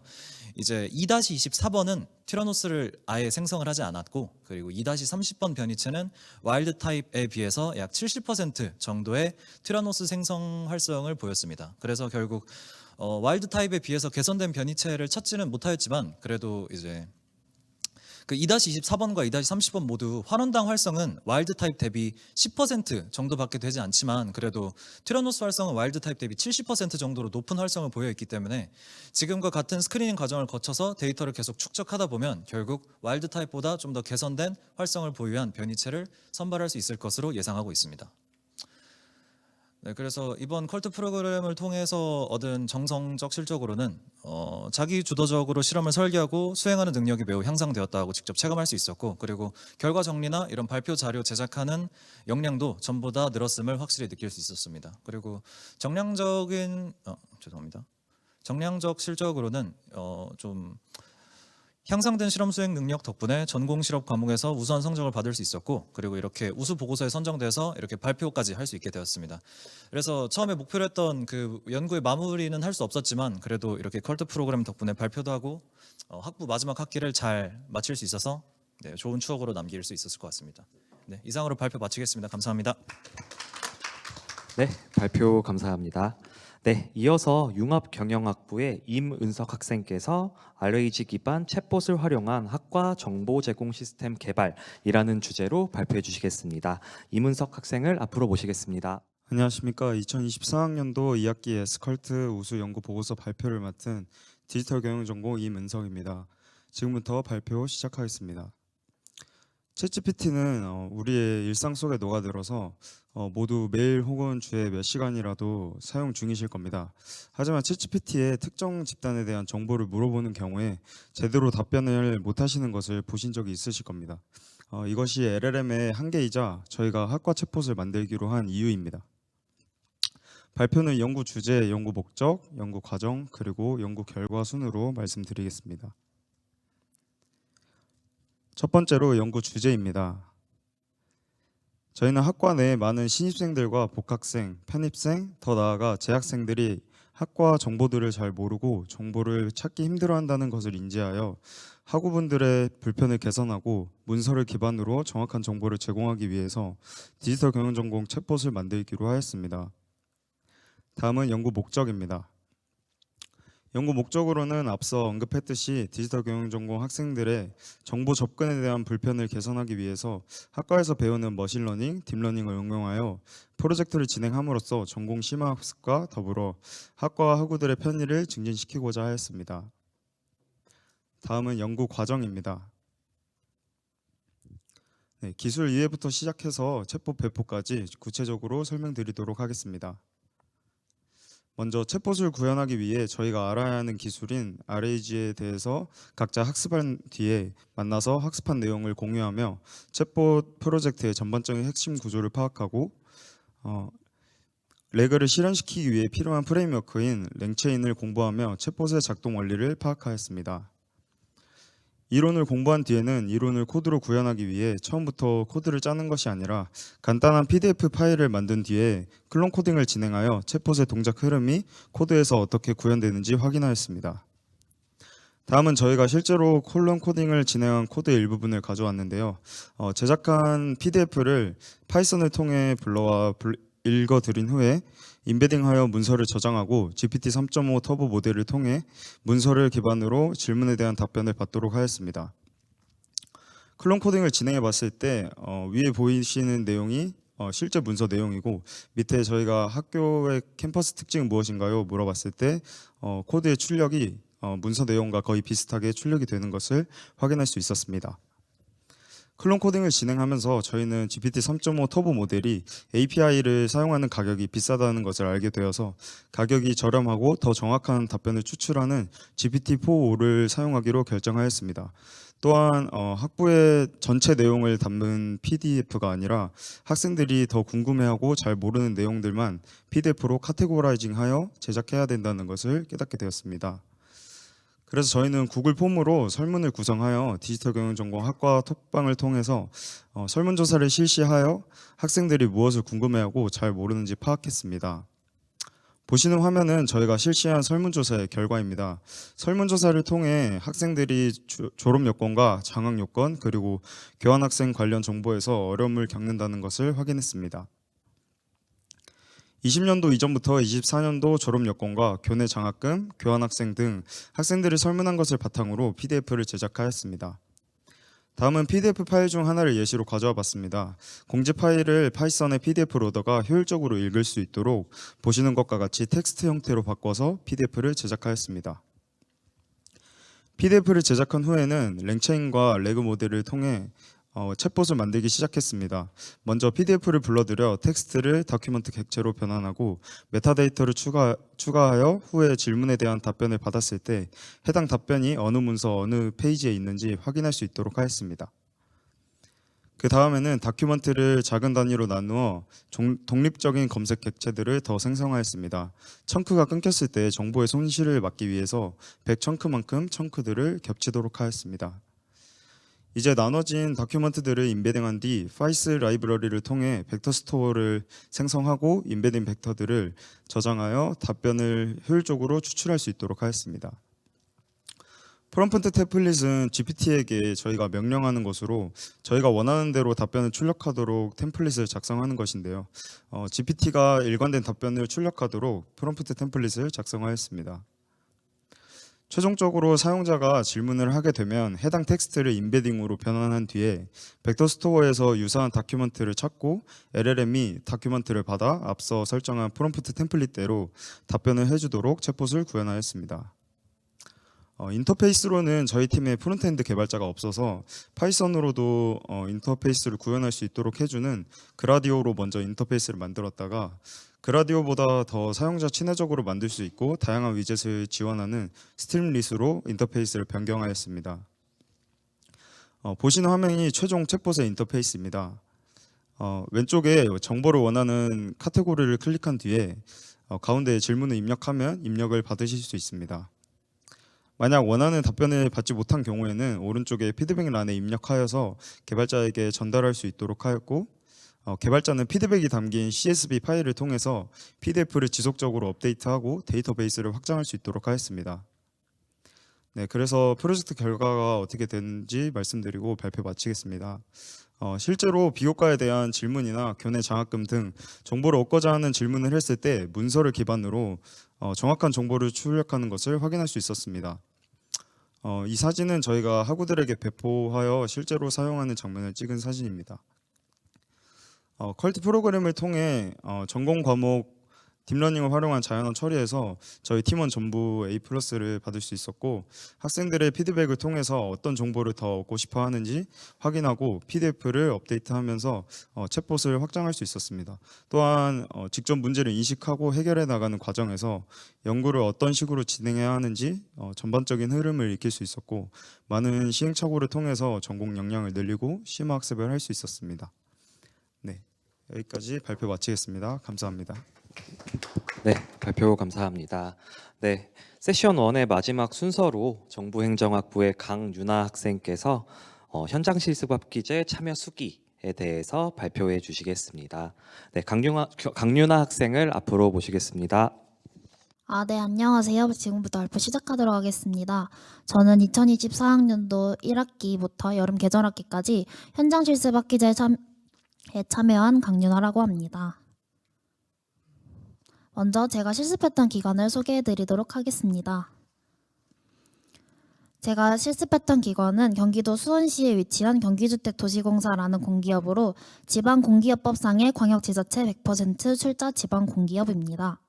Speaker 5: 이제 2-24번은 티라노스를 아예 생성을 하지 않았고, 그리고 2-30번 변이체는 와일드 타입에 비해서 약 70% 정도의 티라노스 생성 활성을 보였습니다. 그래서 결국 와일드 타입에 비해서 개선된 변이체를 찾지는 못하였지만, 그래도 이제 2-24번과 2-30번 모두 환원당 활성은 와일드 타입 대비 10% 정도밖에 되지 않지만, 그래도 티라노스 활성은 와일드 타입 대비 70% 정도로 높은 활성을 보여있기 때문에 지금과 같은 스크리닝 과정을 거쳐서 데이터를 계속 축적하다 보면 결국 와일드 타입보다 좀 더 개선된 활성을 보유한 변이체를 선발할 수 있을 것으로 예상하고 있습니다. 네, 그래서 이번 컬트 프로그램을 통해서 얻은 정성적 실적으로는 자기 주도적으로 실험을 설계하고 수행하는 능력이 매우 향상되었다고 직접 체감할 수 있었고, 그리고 결과 정리나 이런 발표 자료 제작하는 역량도 전보다 늘었음을 확실히 느낄 수 있었습니다. 그리고 정량적 실적으로는 좀 향상된 실험 수행 능력 덕분에 전공 실업 과목에서 우수한 성적을 받을 수 있었고, 그리고 이렇게 우수 보고서에 선정돼서 이렇게 발표까지 할 수 있게 되었습니다. 그래서 처음에 목표로 했던 연구의 마무리는 할 수 없었지만, 그래도 이렇게 컬트 프로그램 덕분에 발표도 하고 학부 마지막 학기를 잘 마칠 수 있어서 좋은 추억으로 남길 수 있었을 것 같습니다. 네, 이상으로 발표 마치겠습니다. 감사합니다.
Speaker 1: 네, 발표 감사합니다. 네, 이어서 융합경영학부의 임은석 학생께서 RAG 기반 챗봇을 활용한 학과 정보 제공 시스템 개발이라는 주제로 발표해 주시겠습니다. 임은석 학생을 앞으로 모시겠습니다.
Speaker 6: 안녕하십니까. 2024학년도 2학기 S컬트 우수 연구 보고서 발표를 맡은 디지털 경영 전공 임은석입니다. 지금부터 발표 시작하겠습니다. 챗GPT는 우리의 일상 속에 녹아들어서 모두 매일 혹은 주에 몇 시간이라도 사용 중이실 겁니다. 하지만 챗GPT의 특정 집단에 대한 정보를 물어보는 경우에 제대로 답변을 못하시는 것을 보신 적이 있으실 겁니다. 이것이 LLM의 한계이자 저희가 학과 챗봇을 만들기로 한 이유입니다. 발표는 연구 주제, 연구 목적, 연구 과정, 그리고 연구 결과 순으로 말씀드리겠습니다. 첫 번째로 연구 주제입니다. 저희는 학과 내에 많은 신입생들과 복학생, 편입생, 더 나아가 재학생들이 학과 정보들을 잘 모르고 정보를 찾기 힘들어한다는 것을 인지하여 학우분들의 불편을 개선하고 문서를 기반으로 정확한 정보를 제공하기 위해서 디지털 경영전공 챗봇을 만들기로 하였습니다. 다음은 연구 목적입니다. 연구 목적으로는 앞서 언급했듯이 디지털 경영전공 학생들의 정보 접근에 대한 불편을 개선하기 위해서 학과에서 배우는 머신러닝, 딥러닝을 응용하여 프로젝트를 진행함으로써 전공 심화 학습과 더불어 학과와 학우들의 편의를 증진시키고자 하였습니다. 다음은 연구 과정입니다. 네, 기술 이해부터 시작해서 챗봇 배포까지 구체적으로 설명드리도록 하겠습니다. 먼저 챗봇을 구현하기 위해 저희가 알아야 하는 기술인 RAG에 대해서 각자 학습한 뒤에 만나서 학습한 내용을 공유하며 챗봇 프로젝트의 전반적인 핵심 구조를 파악하고 레그를 실현시키기 위해 필요한 프레임워크인 랭체인을 공부하며 챗봇의 작동 원리를 파악하였습니다. 이론을 공부한 뒤에는 이론을 코드로 구현하기 위해 처음부터 코드를 짜는 것이 아니라 간단한 PDF 파일을 만든 뒤에 클론 코딩을 진행하여 챗봇의 동작 흐름이 코드에서 어떻게 구현되는지 확인하였습니다. 다음은 저희가 실제로 클론 코딩을 진행한 코드의 일부분을 가져왔는데요. 제작한 PDF를 파이썬을 통해 불러와 읽어드린 후에 임베딩하여 문서를 저장하고 GPT 3.5 터보 모델을 통해 문서를 기반으로 질문에 대한 답변을 받도록 하였습니다. 클론 코딩을 진행해 봤을 때 위에 보이시는 내용이 실제 문서 내용이고 밑에 저희가 학교의 캠퍼스 특징은 무엇인가요? 물어봤을 때 코드의 출력이 문서 내용과 거의 비슷하게 출력이 되는 것을 확인할 수 있었습니다. 클론 코딩을 진행하면서 저희는 GPT 3.5 터보 모델이 API를 사용하는 가격이 비싸다는 것을 알게 되어서 가격이 저렴하고 더 정확한 답변을 추출하는 GPT-4.5를 사용하기로 결정하였습니다. 또한 학부의 전체 내용을 담은 PDF가 아니라 학생들이 더 궁금해하고 잘 모르는 내용들만 PDF로 카테고라이징하여 제작해야 된다는 것을 깨닫게 되었습니다. 그래서 저희는 구글 폼으로 설문을 구성하여 디지털 경영전공 학과 톡방을 통해서 설문조사를 실시하여 학생들이 무엇을 궁금해하고 잘 모르는지 파악했습니다. 보시는 화면은 저희가 실시한 설문조사의 결과입니다. 설문조사를 통해 학생들이 졸업 여건과 장학 여건 그리고 교환학생 관련 정보에서 어려움을 겪는다는 것을 확인했습니다. 20년도 이전부터 24년도 졸업 여건과 교내 장학금, 교환학생 등 학생들이 설문한 것을 바탕으로 PDF를 제작하였습니다. 다음은 PDF 파일 중 하나를 예시로 가져와 봤습니다. 공지 파일을 파이썬의 PDF 로더가 효율적으로 읽을 수 있도록 보시는 것과 같이 텍스트 형태로 바꿔서 PDF를 제작하였습니다. PDF를 제작한 후에는 랭체인과 레그 모델을 통해 챗봇을 만들기 시작했습니다. 먼저 PDF를 불러들여 텍스트를 다큐멘트 객체로 변환하고 메타데이터를 추가하여 후에 질문에 대한 답변을 받았을 때 해당 답변이 어느 문서 어느 페이지에 있는지 확인할 수 있도록 하였습니다. 그 다음에는 다큐멘트를 작은 단위로 나누어 독립적인 검색 객체들을 더 생성하였습니다. 청크가 끊겼을 때 정보의 손실을 막기 위해서 100청크만큼 청크들을 겹치도록 하였습니다. 이제 나눠진 다큐멘트들을 임베딩한 뒤 파이스 라이브러리를 통해 벡터 스토어를 생성하고 임베딩 벡터들을 저장하여 답변을 효율적으로 추출할 수 있도록 하였습니다. 프롬프트 템플릿은 GPT에게 저희가 명령하는 것으로 저희가 원하는 대로 답변을 출력하도록 템플릿을 작성하는 것인데요. GPT가 일관된 답변을 출력하도록 프롬프트 템플릿을 작성하였습니다. 최종적으로 사용자가 질문을 하게 되면 해당 텍스트를 임베딩으로 변환한 뒤에 벡터 스토어에서 유사한 다큐멘트를 찾고 LLM이 다큐멘트를 받아 앞서 설정한 프롬프트 템플릿대로 답변을 해주도록 챗봇을 구현하였습니다. 인터페이스로는 저희 팀에 프론트엔드 개발자가 없어서 파이썬으로도 인터페이스를 구현할 수 있도록 해주는 그라디오로 먼저 인터페이스를 만들었다가 그라디오보다 더 사용자 친화적으로 만들 수 있고 다양한 위젯을 지원하는 스트림릿으로 인터페이스를 변경하였습니다. 보시는 화면이 최종 챗봇의 인터페이스입니다. 왼쪽에 정보를 원하는 카테고리를 클릭한 뒤에 가운데에 질문을 입력하면 입력을 받으실 수 있습니다. 만약 원하는 답변을 받지 못한 경우에는 오른쪽에 피드백란에 입력하여서 개발자에게 전달할 수 있도록 하였고 개발자는 피드백이 담긴 CSV 파일을 통해서 PDF를 지속적으로 업데이트하고 데이터베이스를 확장할 수 있도록 하였습니다. 네, 그래서 프로젝트 결과가 어떻게 되는지 말씀드리고 발표 마치겠습니다. 실제로 비교과에 대한 질문이나 교내 장학금 등 정보를 얻고자 하는 질문을 했을 때 문서를 기반으로 정확한 정보를 출력하는 것을 확인할 수 있었습니다. 이 사진은 저희가 학우들에게 배포하여 실제로 사용하는 장면을 찍은 사진입니다. 컬트 프로그램을 통해 전공 과목 딥러닝을 활용한 자연어 처리에서 저희 팀원 전부 A+를 받을 수 있었고, 학생들의 피드백을 통해서 어떤 정보를 더 얻고 싶어 하는지 확인하고 PDF를 업데이트하면서 챗봇을 확장할 수 있었습니다. 또한 직접 문제를 인식하고 해결해 나가는 과정에서 연구를 어떤 식으로 진행해야 하는지 전반적인 흐름을 익힐 수 있었고, 많은 시행착오를 통해서 전공 역량을 늘리고 심화 학습을 할 수 있었습니다. 네, 여기까지 발표 마치겠습니다. 감사합니다.
Speaker 1: 네, 발표 감사합니다. 네, 세션 1의 마지막 순서로 정부행정학부의 강유나 학생께서 현장 실습 합기제 참여 수기에 대해서 발표해 주시겠습니다. 네, 강유나 학생을 앞으로 모시겠습니다.
Speaker 7: 네, 안녕하세요. 지금부터 발표 시작하도록 하겠습니다. 저는 2024학년도 1학기부터 여름 계절학기까지 현장 실습 학기제에 참여한 강윤아라고 합니다. 먼저 제가 실습했던 기관을 소개해 드리도록 하겠습니다. 제가 실습했던 기관은 경기도 수원시에 위치한 경기주택도시공사라는 공기업으로 지방공기업법상의 광역지자체 100% 출자 지방공기업입니다.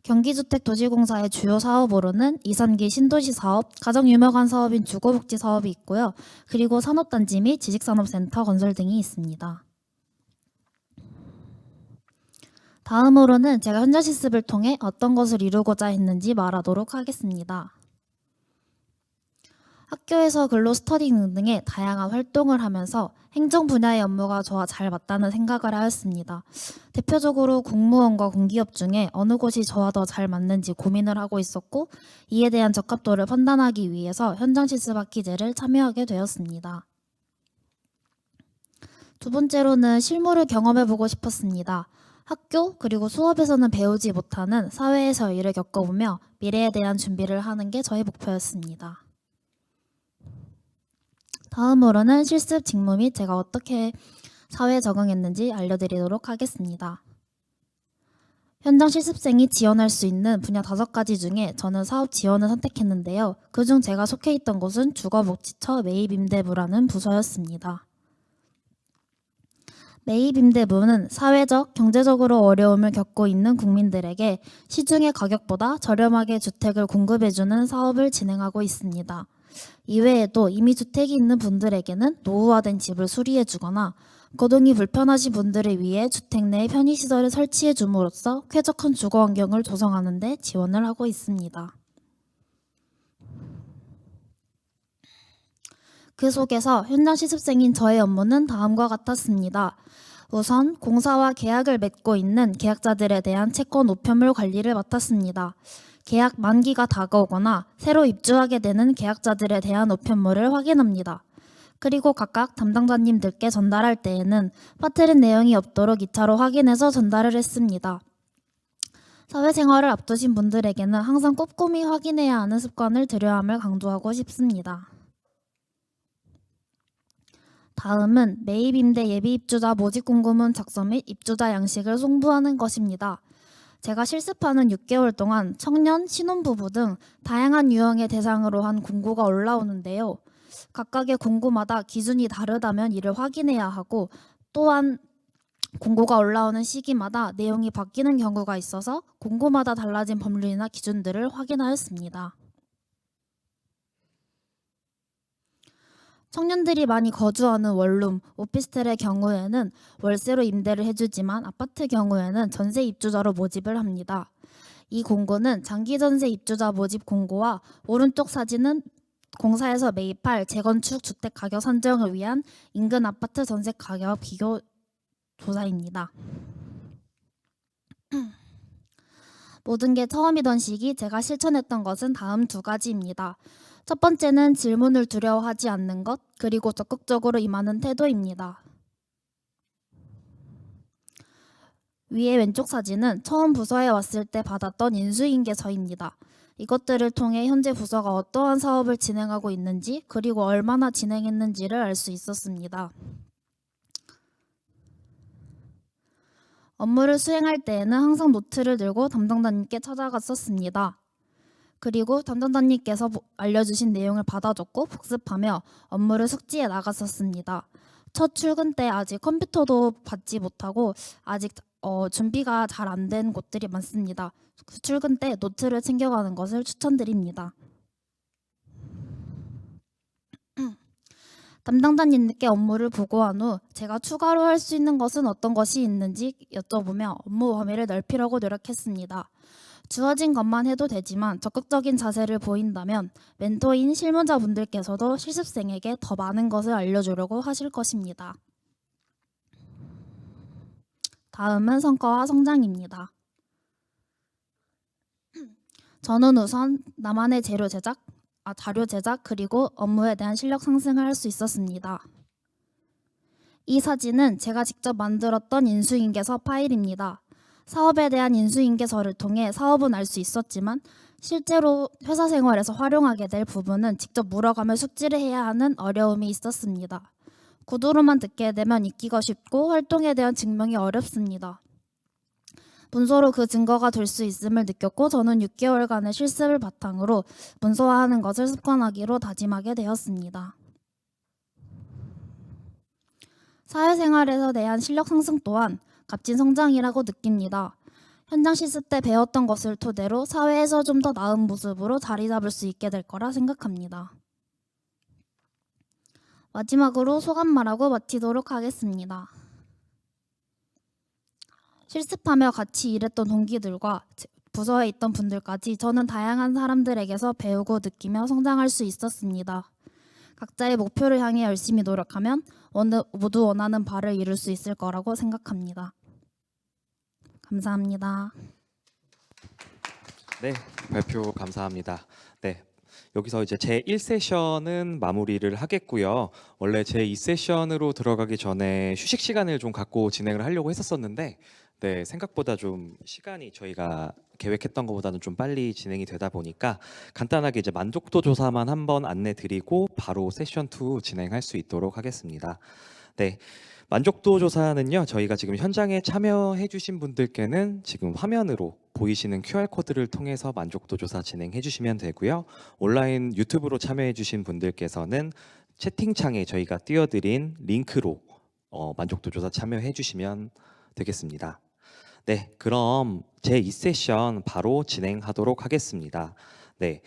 Speaker 7: 경기주택도시공사의 주요 사업으로는 2, 3기 신도시 사업, 가장 유명한 사업인 주거복지 사업이 있고요. 그리고 산업단지 및 지식산업센터 건설 등이 있습니다. 다음으로는 제가 현장 실습을 통해 어떤 것을 이루고자 했는지 말하도록 하겠습니다. 학교에서 근로 스터디잉 등의 다양한 활동을 하면서 행정 분야의 업무가 저와 잘 맞다는 생각을 하였습니다. 대표적으로 공무원과 공기업 중에 어느 곳이 저와 더 잘 맞는지 고민을 하고 있었고, 이에 대한 적합도를 판단하기 위해서 현장 실습 학기제를 참여하게 되었습니다. 두 번째로는 실무를 경험해보고 싶었습니다. 학교 그리고 수업에서는 배우지 못하는 사회에서 일을 겪어보며 미래에 대한 준비를 하는 게 저의 목표였습니다. 다음으로는 실습 직무 및 제가 어떻게 사회에 적응했는지 알려드리도록 하겠습니다. 현장 실습생이 지원할 수 있는 분야 5가지 중에 저는 사업 지원을 선택했는데요. 그중 제가 속해 있던 곳은 주거복지처 매입임대부라는 부서였습니다. 매입임대부는 사회적, 경제적으로 어려움을 겪고 있는 국민들에게 시중의 가격보다 저렴하게 주택을 공급해주는 사업을 진행하고 있습니다. 이외에도 이미 주택이 있는 분들에게는 노후화된 집을 수리해주거나 거동이 불편하신 분들을 위해 주택 내 편의시설을 설치해줌으로써 쾌적한 주거환경을 조성하는 데 지원을 하고 있습니다. 그 속에서 현장 실습생인 저의 업무는 다음과 같았습니다. 우선 공사와 계약을 맺고 있는 계약자들에 대한 채권 우편물 관리를 맡았습니다. 계약 만기가 다가오거나 새로 입주하게 되는 계약자들에 대한 우편물을 확인합니다. 그리고 각각 담당자님들께 전달할 때에는 빠뜨린 내용이 없도록 2차로 확인해서 전달을 했습니다. 사회생활을 앞두신 분들에게는 항상 꼼꼼히 확인해야 하는 습관을 들여함을 강조하고 싶습니다. 다음은 매입임대 예비입주자 모집공고문 작성 및 입주자 양식을 송부하는 것입니다. 제가 실습하는 6개월 동안 청년, 신혼부부 등 다양한 유형의 대상으로 한 공고가 올라오는데요. 각각의 공고마다 기준이 다르다면 이를 확인해야 하고, 또한 공고가 올라오는 시기마다 내용이 바뀌는 경우가 있어서 공고마다 달라진 법률이나 기준들을 확인하였습니다. 청년들이 많이 거주하는 원룸, 오피스텔의 경우에는 월세로 임대를 해주지만 아파트 경우에는 전세 입주자로 모집을 합니다. 이 공고는 장기 전세 입주자 모집 공고와 오른쪽 사진은 공사에서 매입할 재건축 주택 가격 산정을 위한 인근 아파트 전세 가격 비교 조사입니다. 모든 게 처음이던 시기 제가 실천했던 것은 다음 2가지입니다. 첫 번째는 질문을 두려워하지 않는 것, 그리고 적극적으로 임하는 태도입니다. 위의 왼쪽 사진은 처음 부서에 왔을 때 받았던 인수인계서입니다. 이것들을 통해 현재 부서가 어떠한 사업을 진행하고 있는지 그리고 얼마나 진행했는지를 알 수 있었습니다. 업무를 수행할 때에는 항상 노트를 들고 담당자님께 찾아갔었습니다. 그리고 담당자님께서 알려주신 내용을 받아 적고 복습하며 업무를 숙지해 나갔었습니다. 첫 출근 때 아직 컴퓨터도 받지 못하고 아직 준비가 잘 안 된 곳들이 많습니다. 그 출근 때 노트를 챙겨가는 것을 추천드립니다. 담당자님께 업무를 보고한 후 제가 추가로 할 수 있는 것은 어떤 것이 있는지 여쭤보며 업무 범위를 넓히려고 노력했습니다. 주어진 것만 해도 되지만 적극적인 자세를 보인다면 멘토인 실무자분들께서도 실습생에게 더 많은 것을 알려주려고 하실 것입니다. 다음은 성과와 성장입니다. 저는 우선 나만의 자료 제작 그리고 업무에 대한 실력 상승을 할 수 있었습니다. 이 사진은 제가 직접 만들었던 인수인계서 파일입니다. 사업에 대한 인수인계서를 통해 사업은 알 수 있었지만 실제로 회사 생활에서 활용하게 될 부분은 직접 물어가며 숙지를 해야 하는 어려움이 있었습니다. 구두로만 듣게 되면 읽기가 쉽고 활동에 대한 증명이 어렵습니다. 문서로 그 증거가 될 수 있음을 느꼈고 저는 6개월간의 실습을 바탕으로 문서화하는 것을 습관하기로 다짐하게 되었습니다. 사회생활에서 대한 실력 상승 또한 값진 성장이라고 느낍니다. 현장 실습 때 배웠던 것을 토대로 사회에서 좀 더 나은 모습으로 자리 잡을 수 있게 될 거라 생각합니다. 마지막으로 소감 말하고 마치도록 하겠습니다. 실습하며 같이 일했던 동기들과 부서에 있던 분들까지 저는 다양한 사람들에게서 배우고 느끼며 성장할 수 있었습니다. 각자의 목표를 향해 열심히 노력하면 모두 원하는 바를 이룰 수 있을 거라고 생각합니다. 감사합니다.
Speaker 1: 네, 발표 감사합니다. 네, 여기서 이제 제 1세션은 마무리를 하겠고요. 원래 제 2세션으로 들어가기 전에 휴식 시간을 좀 갖고 진행을 하려고 했었는데 네, 생각보다 좀 시간이 저희가 계획했던 것보다는 좀 빨리 진행이 되다 보니까 간단하게 이제 만족도 조사만 한번 안내 드리고 바로 세션 2 진행할 수 있도록 하겠습니다. 네. 만족도 조사는요, 저희가 지금 현장에 참여해 주신 분들께는 지금 화면으로 보이시는 QR코드를 통해서 만족도 조사 진행해 주시면 되고요. 온라인 유튜브로 참여해 주신 분들께서는 채팅창에 저희가 띄워드린 링크로 만족도 조사 참여해 주시면 되겠습니다. 네, 그럼 제 2세션 바로 진행하도록 하겠습니다. 네,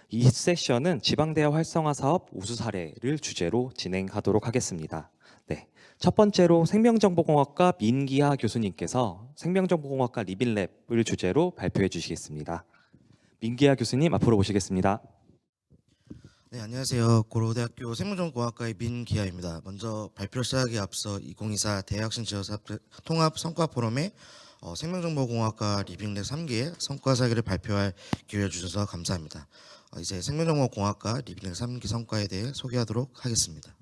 Speaker 1: 이 세션은 지방대학 활성화 사업 우수 사례를 주제로 진행하도록 하겠습니다. 네, 첫 번째로 생명정보공학과 민기하 교수님께서 생명정보공학과 리빙랩을 주제로 발표해 주시겠습니다. 민기하 교수님 앞으로 모시겠습니다.
Speaker 8: 네, 안녕하세요. 고려대학교 생명정보공학과의 민기하입니다. 먼저 발표를 시작하기에 앞서 2024 대학신 지원사업 통합 성과 포럼에 생명정보공학과 리빙랩 3기의 성과 사기를 발표할 기회를 주셔서 감사합니다. 이제 생명정보공학과 리빙랩 3기 성과에 대해 소개하도록 하겠습니다.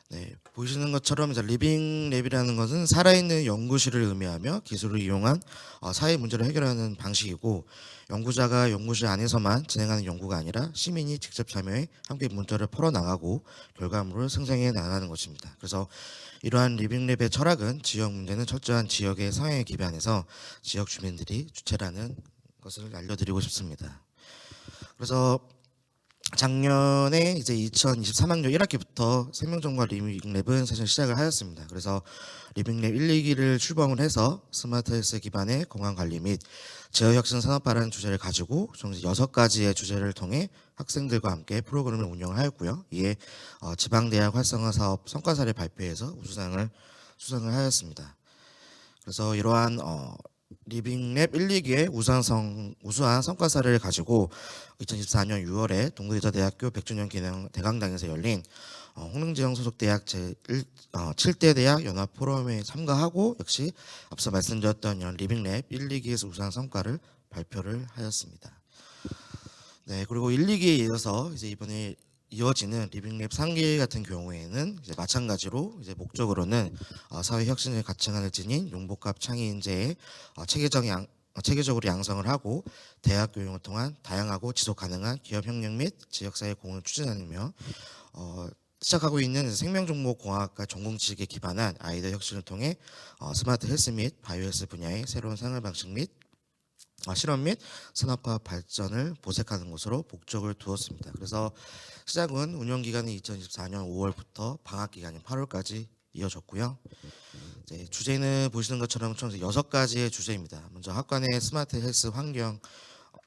Speaker 8: 네, 보시는 것처럼 이제 리빙랩이라는 것은 살아있는 연구실을 의미하며 기술을 이용한 사회 문제를 해결하는 방식이고, 연구자가 연구실 안에서만 진행하는 연구가 아니라 시민이 직접 참여해 함께 문제를 풀어나가고 결과물을 생성해 나가는 것입니다. 그래서 이러한 리빙랩의 철학은 지역 문제는 철저한 지역의 성향에 기반해서 지역 주민들이 주체라는 것을 알려드리고 싶습니다. 그래서 작년에 이제 2023학년 1학기부터 생명정보와 리빙랩은 사실 시작을 하였습니다. 그래서 리빙랩 1, 2기를 출범을 해서 스마트 헬스 기반의 건강관리 및 제어혁신 산업화라는 주제를 가지고 총 6가지의 주제를 통해 학생들과 함께 프로그램을 운영하였고요. 이에 지방대학 활성화 사업 성과 사례 발표에서 우수상을 수상을 하였습니다. 그래서 이러한 리빙랩 1, 2기의 우수한 성과 사례를 가지고 2024년 6월에 동국여자대학교 100주년 기념 대강당에서 열린 홍릉지영 소속 대학 제7대 대학 연합 포럼에 참가하고 역시 앞서 말씀드렸던 리빙랩 1, 2기에서 우수한 성과를 발표를 하였습니다. 네, 그리고 1, 2기에 이어서 이제 이번에 이어지는 리빙랩 3기 같은 경우에는 이제 마찬가지로 이제 목적으로는 사회 혁신의 가치관을 지닌 용복합 창의 인재의 체계적으로 양성을 하고 대학 교육을 통한 다양하고 지속 가능한 기업 혁명 및 지역사회 공헌을 추진하며 시작하고 있는 생명정보공학과 전공 지식에 기반한 아이들 혁신을 통해 스마트 헬스 및 바이오 헬스 분야의 새로운 생활 방식 및 실험 및 산업화 발전을 모색하는 것으로 목적을 두었습니다. 그래서 시작은 운영 기간이 2024년 5월부터 방학 기간인 8월까지 이어졌고요. 이제 주제는 보시는 것처럼 총 6가지의 주제입니다. 먼저 학관의 스마트 헬스 환경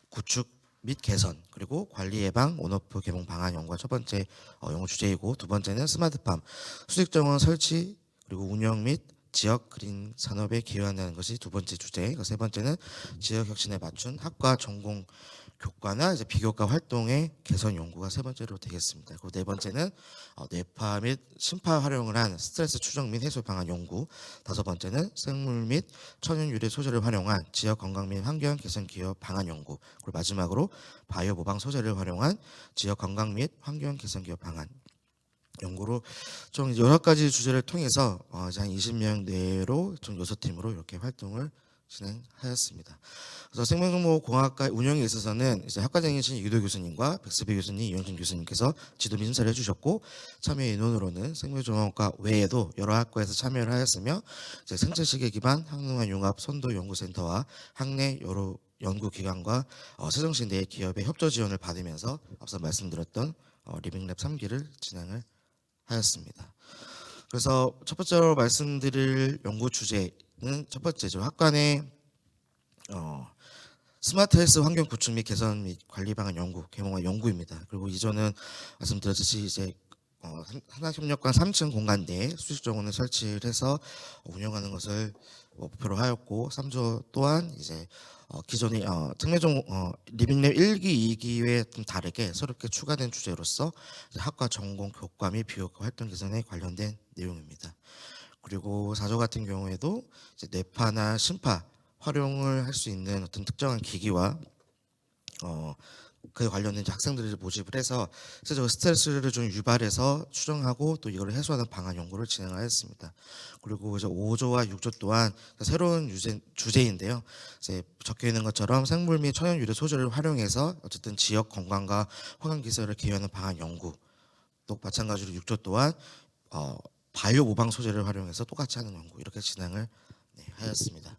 Speaker 8: 구축 및 개선, 그리고 관리 예방 온오프 개봉 방안 연구가 첫 번째 연구 주제이고, 두 번째는 스마트팜 수직 정원 설치 그리고 운영 및 지역 그린 산업에 기여한다는 것이 두 번째 주제. 세 번째는 지역 혁신에 맞춘 학과 전공 교과나 이제 비교과 활동의 개선 연구가 세 번째로 되겠습니다. 그리고 네 번째는 뇌파 및 심파 활용을 한 스트레스 추정 및 해소 방안 연구. 다섯 번째는 생물 및 천연 유래 소재를 활용한 지역 건강 및 환경 개선 기업 방안 연구. 그리고 마지막으로 바이오 모방 소재를 활용한 지역 건강 및 환경 개선 기업 방안 연구로 총 6가지 주제를 통해서 이제 한 20명 내로 총 6팀으로 이렇게 활동을 진행하였습니다. 그래서 생명정보공학과 운영에 있어서는 이제 학과장이신 유도 교수님과 백수배 교수님, 이영진 교수님께서 지도 인사를 해주셨고, 참여 인원으로는 생명정보학과 외에도 여러 학과에서 참여를 하였으며, 이제 생체시계 기반 학능화 융합 선도 연구센터와 학내 여러 연구기관과 세종시 내 기업의 협조 지원을 받으면서 앞서 말씀드렸던 리빙랩 3기를 진행을 하였습니다. 그래서 첫 번째로 말씀드릴 연구 주제는 첫 번째죠. 학관의 스마트 헬스 환경 구축 및 개선 및 관리 방안 연구, 개몽화 연구입니다. 그리고 이전은 말씀드렸듯이 이제 산학협력관 3층 공간 내에 수직 정원을 설치를 해서 운영하는 것을 목표로 하였고, 3조 또한 이제 기존의 리빙랩 1기, 2기에 좀 다르게 새롭게 추가된 주제로서 이제 학과 전공 교과 및 비교과 활동 개선에 관련된 내용입니다. 그리고 4조 같은 경우에도 이제 뇌파나 심파 활용을 할 수 있는 어떤 특정한 기기와 그에 관련된 이제 학생들을 모집을 해서 실제로 스트레스를 좀 유발해서 추정하고 또 이걸 해소하는 방안 연구를 진행하였습니다. 그리고 이제 5조와 6조 또한 새로운 주제인데요. 이제 적혀 있는 것처럼 생물 및 천연 유래 소재를 활용해서 어쨌든 지역 건강과 환경 기술을 기여하는 방안 연구. 또 마찬가지로 6조 또한 바이오 모방 소재를 활용해서 똑같이 하는 연구, 이렇게 진행을 하였습니다.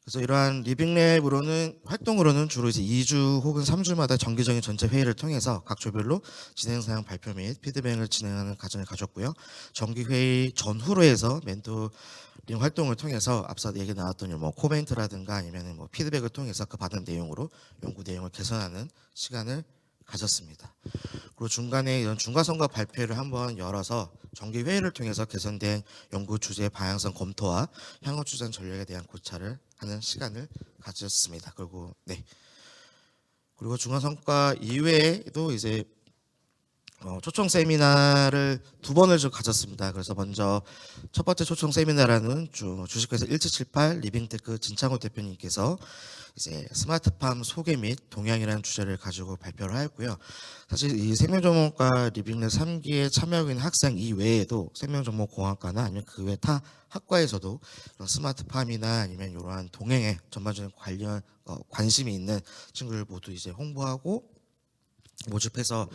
Speaker 8: 그래서 이러한 리빙랩으로는 활동으로는 주로 이제 2주 혹은 3주마다 정기적인 전체 회의를 통해서 각 조별로 진행 사항 발표 및 피드백을 진행하는 과정을 가졌고요. 정기 회의 전후로 해서 멘토링 활동을 통해서 앞서 얘기 나왔던 뭐 코멘트라든가 아니면 뭐 피드백을 통해서 그 받은 내용으로 연구 내용을 개선하는 시간을 가졌습니다. 그리고 중간에 이런 중과성과 발표를 한번 열어서 정기 회의를 통해서 개선된 연구 주제의 방향성 검토와 향후 추진 전략에 대한 고찰을 하는 시간을 가졌습니다. 그리고 중간성과 이외에도 이제 초청 세미나를 2번을 좀 가졌습니다. 그래서 먼저 첫 번째 초청 세미나라는 주식회사 1778 리빙테크 진창호 대표님께서 이제 스마트팜 소개 및 동향이라는 주제를 가지고 발표를 하였고요. 사실 이 생명정보학과 리빙랩 3기에 참여하고 있는 학생 이외에도 생명정보공학과나 아니면 그 외 타 학과에서도 이런 스마트팜이나 아니면 이러한 동행에 전반적인 관심이 있는 친구들 모두 이제 홍보하고 모집해서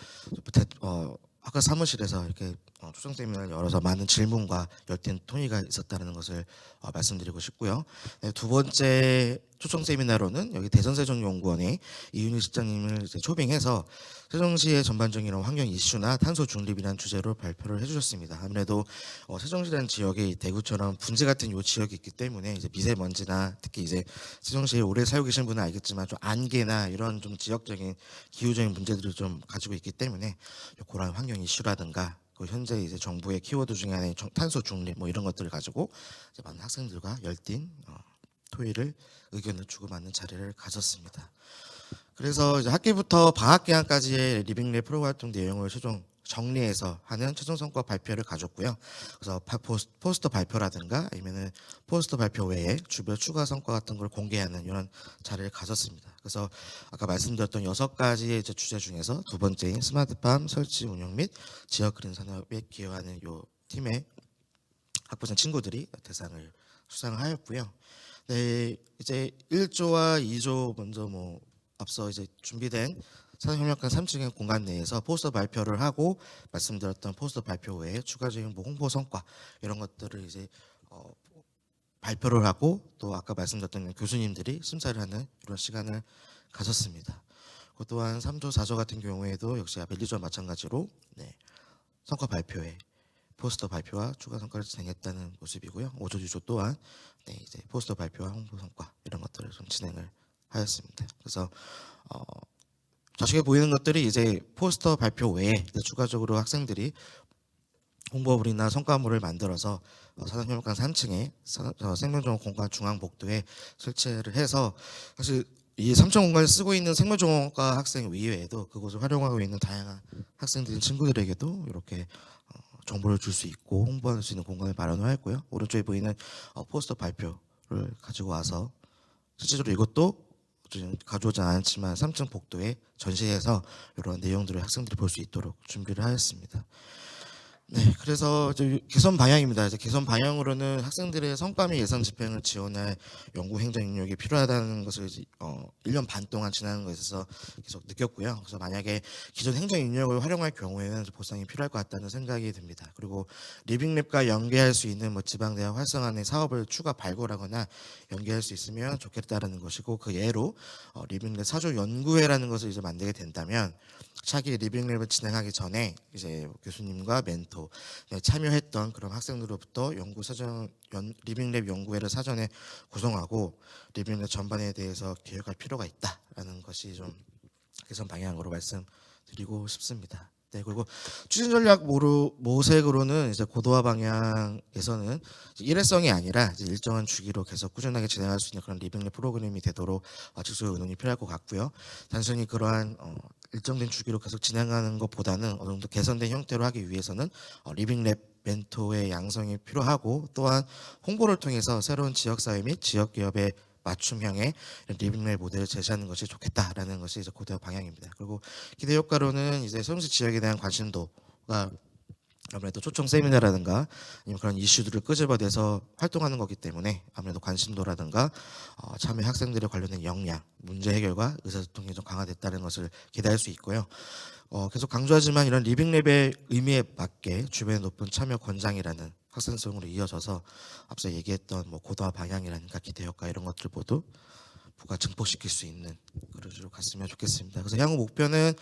Speaker 8: 학과 사무실에서 이렇게 초청 세미나를 열어서 많은 질문과 열띤 토의가 있었다는 것을 말씀드리고 싶고요. 네, 두 번째 초청 세미나로는 여기 대전세종연구원의 이윤희 실장님을 이제 초빙해서 세종시의 전반적인 환경 이슈나 탄소 중립이라는 주제로 발표를 해주셨습니다. 아무래도 세종시라는 지역이 대구처럼 분지 같은 요 지역이 있기 때문에 이제 미세먼지나 특히 이제 세종시에 오래 살고 계신 분은 알겠지만 좀 안개나 이런 좀 지역적인 기후적인 문제들을 좀 가지고 있기 때문에 그런 환경 이슈라든가 그 현재 이제 정부의 키워드 중에 하나인 탄소 중립 뭐 이런 것들을 가지고 이제 많은 학생들과 열띤 토의를 의견을 주고받는 자리를 가졌습니다. 그래서 이제 학기부터 방학 기간까지의 리빙랩 프로 활동 내용을 최종 정리해서 하는 최종 성과 발표를 가졌고요. 그래서 포스터 발표라든가 아니면은 포스터 발표 외에 주별 추가 성과 같은 걸 공개하는 이런 자리를 가졌습니다. 그래서 아까 말씀드렸던 6가지의 이제 주제 중에서 두 번째인 스마트팜 설치 운영 및 지역 그린 산업에 기여하는 요 팀의 학부생 친구들이 대상을 수상을 하였고요. 네, 이제 1조와 2조 먼저 뭐 앞서 이제 준비된 산업협력관 3층의 공간 내에서 포스터 발표를 하고 말씀드렸던 포스터 발표 외에 추가적인 뭐 홍보 성과 이런 것들을 이제 발표를 하고 또 아까 말씀드렸던 교수님들이 심사를 하는 이런 시간을 가졌습니다. 그 또한 3조, 4조 같은 경우에도 역시 앞에 1조와 마찬가지로 성과 발표에 포스터 발표와 추가 성과를 진행했다는 모습이고요. 5조, 6조 또한 이제 포스터 발표와 홍보 성과 이런 것들을 좀 진행을 하였습니다. 그래서 좌측에 보이는 것들이 이제 포스터 발표 외에 이제 추가적으로 학생들이 홍보물이나 성과물을 만들어서 산업협력관 3층에 생명정보 공간 중앙 복도에 설치를 해서 사실 이 3층 공간을 쓰고 있는 생명정보과 학생 이외에도 그곳을 활용하고 있는 다양한 학생들인 친구들에게도 이렇게 정보를 줄 수 있고 홍보할 수 있는 공간을 마련하였고요. 오른쪽에 보이는 포스터 발표를 가지고 와서 실제로 이것도 가져오지 않았지만 3층 복도에 전시해서 이런 내용들을 학생들이 볼 수 있도록 준비를 하였습니다. 네, 그래서 이제 개선 방향입니다. 이제 개선 방향으로는 학생들의 성과 및 예산 집행을 지원할 연구 행정 인력이 필요하다는 것을 이제 1년 반 동안 지나는 것에 있어서 계속 느꼈고요. 그래서 만약에 기존 행정 인력을 활용할 경우에는 보상이 필요할 것 같다는 생각이 듭니다. 그리고 리빙랩과 연계할 수 있는 뭐 지방대학 활성화 내 사업을 추가 발굴하거나 연계할 수 있으면 좋겠다라는 것이고 그 예로 리빙랩 사조 연구회라는 것을 이제 만들게 된다면 차기 리빙랩을 진행하기 전에 이제 교수님과 멘토 참여했던 그런 학생들로부터 연구 사전 리빙랩 연구회를 사전에 구성하고 리빙랩 전반에 대해서 계획할 필요가 있다라는 것이 좀 개선 방향으로 말씀드리고 싶습니다. 네, 그리고 추진 전략 모색으로는 이제 고도화 방향에서는 일회성이 아니라 이제 일정한 주기로 계속 꾸준하게 진행할 수 있는 그런 리빙랩 프로그램이 되도록 즉석 의논이 필요할 것 같고요. 단순히 그러한 일정된 주기로 계속 진행하는 것보다는 어느 정도 개선된 형태로 하기 위해서는 리빙랩 멘토의 양성이 필요하고 또한 홍보를 통해서 새로운 지역사회 및 지역기업의 맞춤형의 리빙랩 모델을 제시하는 것이 좋겠다라는 것이 이제 고도화 방향입니다. 그리고 기대 효과로는 이제 서울시 지역에 대한 관심도가 아무래도 초청 세미나라든가 아니면 그런 이슈들을 끄집어내서 활동하는 거기 때문에 아무래도 관심도라든가 참여 학생들에 관련된 역량, 문제 해결과 의사소통이 좀 강화됐다는 것을 기대할 수 있고요. 계속 강조하지만 이런 리빙랩의 의미에 맞게 주변의 높은 참여 권장이라는 학생성으로 이어져서 앞서 얘기했던 뭐 고도화 방향이라든가 기대 효과 이런 것들 모두 부가 증폭시킬 수 있는 그런 식으로 갔으면 좋겠습니다. 그래서 향후 목표는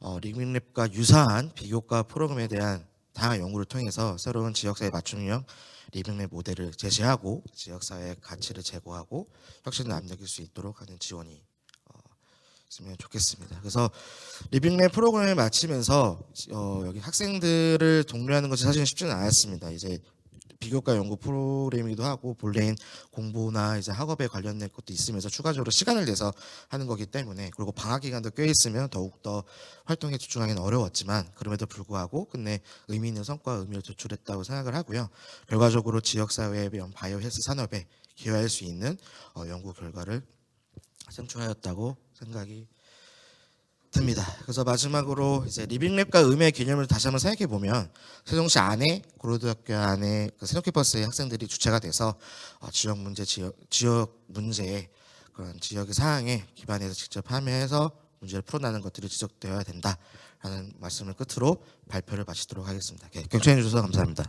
Speaker 8: 리빙랩과 유사한 비교과 프로그램에 대한 다양한 연구를 통해서 새로운 지역사회 맞춤형 리빙랩 모델을 제시하고 지역사회의 가치를 제고하고 혁신을 앞당길 수 있도록 하는 지원이 있으면 좋겠습니다. 그래서 리빙랩 프로그램을 마치면서 여기 학생들을 독려하는 것이 사실은 쉽지는 않았습니다. 이제 비교과 연구 프로그램이기도 하고 본래인 공부나 이제 학업에 관련된 것도 있으면서 추가적으로 시간을 내서 하는 거기 때문에 그리고 방학 기간도 꽤 있으면 더욱더 활동에 집중하기는 어려웠지만 그럼에도 불구하고 끝내 의미 있는 성과 의미를 도출했다고 생각을 하고요. 결과적으로 지역사회의 바이오 헬스 산업에 기여할 수 있는 연구 결과를 생출하였다고 생각이 듭니다. 그래서 마지막으로 이제 리빙랩과 의미의 개념을 다시 한번 생각해 보면 세종시 안에 고려대학교 안에 그 세종캠퍼스의 학생들이 주체가 돼서 지역 문제에 그런 지역의 사항에 기반해서 직접 참여해서 문제를 풀어나가는 것들이 지속되어야 된다라는 말씀을 끝으로 발표를 마치도록 하겠습니다. 경청해 주셔서 감사합니다.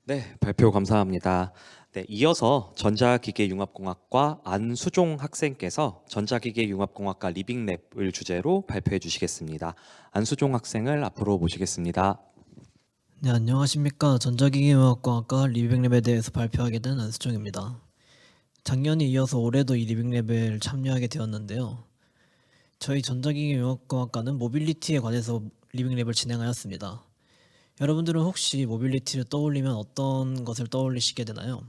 Speaker 1: 네, 발표 감사합니다. 네, 이어서 전자기계융합공학과 안수종 학생께서 전자기계융합공학과 리빙랩을 주제로 발표해 주시겠습니다. 안수종 학생을 앞으로 모시겠습니다.
Speaker 9: 네, 안녕하십니까. 전자기계융합공학과 리빙랩에 대해서 발표하게 된 안수종입니다. 작년에 이어서 올해도 이 리빙랩을 참여하게 되었는데요. 저희 전자기계융합공학과는 모빌리티에 관해서 리빙랩을 진행하였습니다. 여러분들은 혹시 모빌리티를 떠올리면 어떤 것을 떠올리시게 되나요?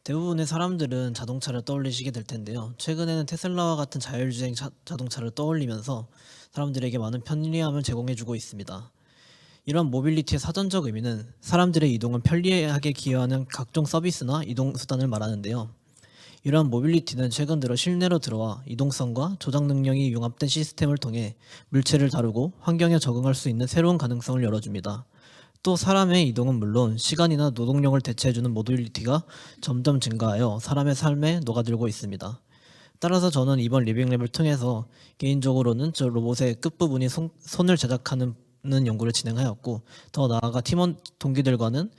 Speaker 9: 대부분의 사람들은 자동차를 떠올리시게 될 텐데요. 최근에는 테슬라와 같은 자율주행 자동차를 떠올리면서 사람들에게 많은 편리함을 제공해주고 있습니다. 이런 모빌리티의 사전적 의미는 사람들의 이동을 편리하게 기여하는 각종 서비스나 이동 수단을 말하는데요. 이러한 모빌리티는 최근 들어 실내로 들어와 이동성과 조작 능력이 융합된 시스템을 통해 물체를 다루고 환경에 적응할 수 있는 새로운 가능성을 열어줍니다. 또 사람의 이동은 물론 시간이나 노동력을 대체해주는 모빌리티가 점점 증가하여 사람의 삶에 녹아들고 있습니다. 따라서 저는 이번 리빙랩을 통해서 개인적으로는 저 로봇의 끝부분이 손을 제작하는 연구를 진행하였고, 더 나아가 팀원 동기들과는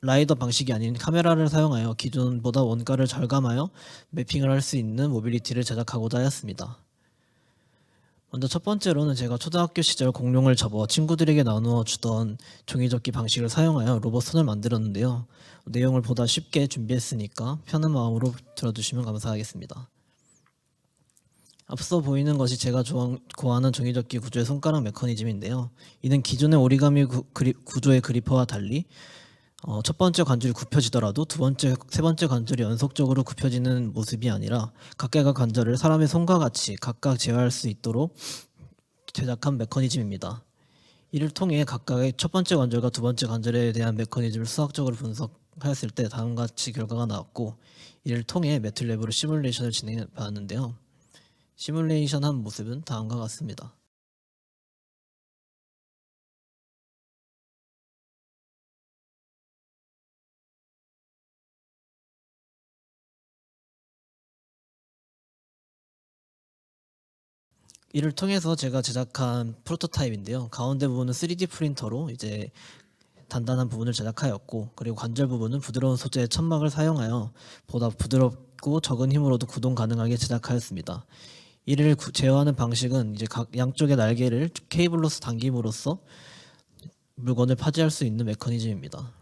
Speaker 9: 라이더 방식이 아닌 카메라를 사용하여 기존보다 원가를 절감하여 매핑을 할 수 있는 모빌리티를 제작하고자 하였습니다. 먼저 첫 번째로는 제가 초등학교 시절 공룡을 접어 친구들에게 나누어 주던 종이접기 방식을 사용하여 로봇 손을 만들었는데요. 내용을 보다 쉽게 준비했으니까 편한 마음으로 들어주시면 감사하겠습니다. 앞서 보이는 것이 제가 좋아하는 종이접기 구조의 손가락 메커니즘인데요. 이는 기존의 오리가미 구조의 그리퍼와 달리 첫 번째 관절이 굽혀지더라도 두 번째, 세 번째 관절이 연속적으로 굽혀지는 모습이 아니라 각각의 관절을 사람의 손과 같이 각각 제어할 수 있도록 제작한 메커니즘입니다. 이를 통해 각각의 첫 번째 관절과 두 번째 관절에 대한 메커니즘을 수학적으로 분석하였을 때 다음과 같이 결과가 나왔고, 이를 통해 매틀랩으로 시뮬레이션을 진행해 봤는데요. 시뮬레이션한 모습은 다음과 같습니다. 이를 통해서 제가 제작한 프로토타입인데요. 가운데 부분은 3D 프린터로 이제 단단한 부분을 제작하였고, 그리고 관절 부분은 부드러운 소재의 천막을 사용하여 보다 부드럽고 적은 힘으로도 구동 가능하게 제작하였습니다. 이를 제어하는 방식은 이제 각 양쪽의 날개를 케이블로서 당김으로써 물건을 파지할 수 있는 메커니즘입니다.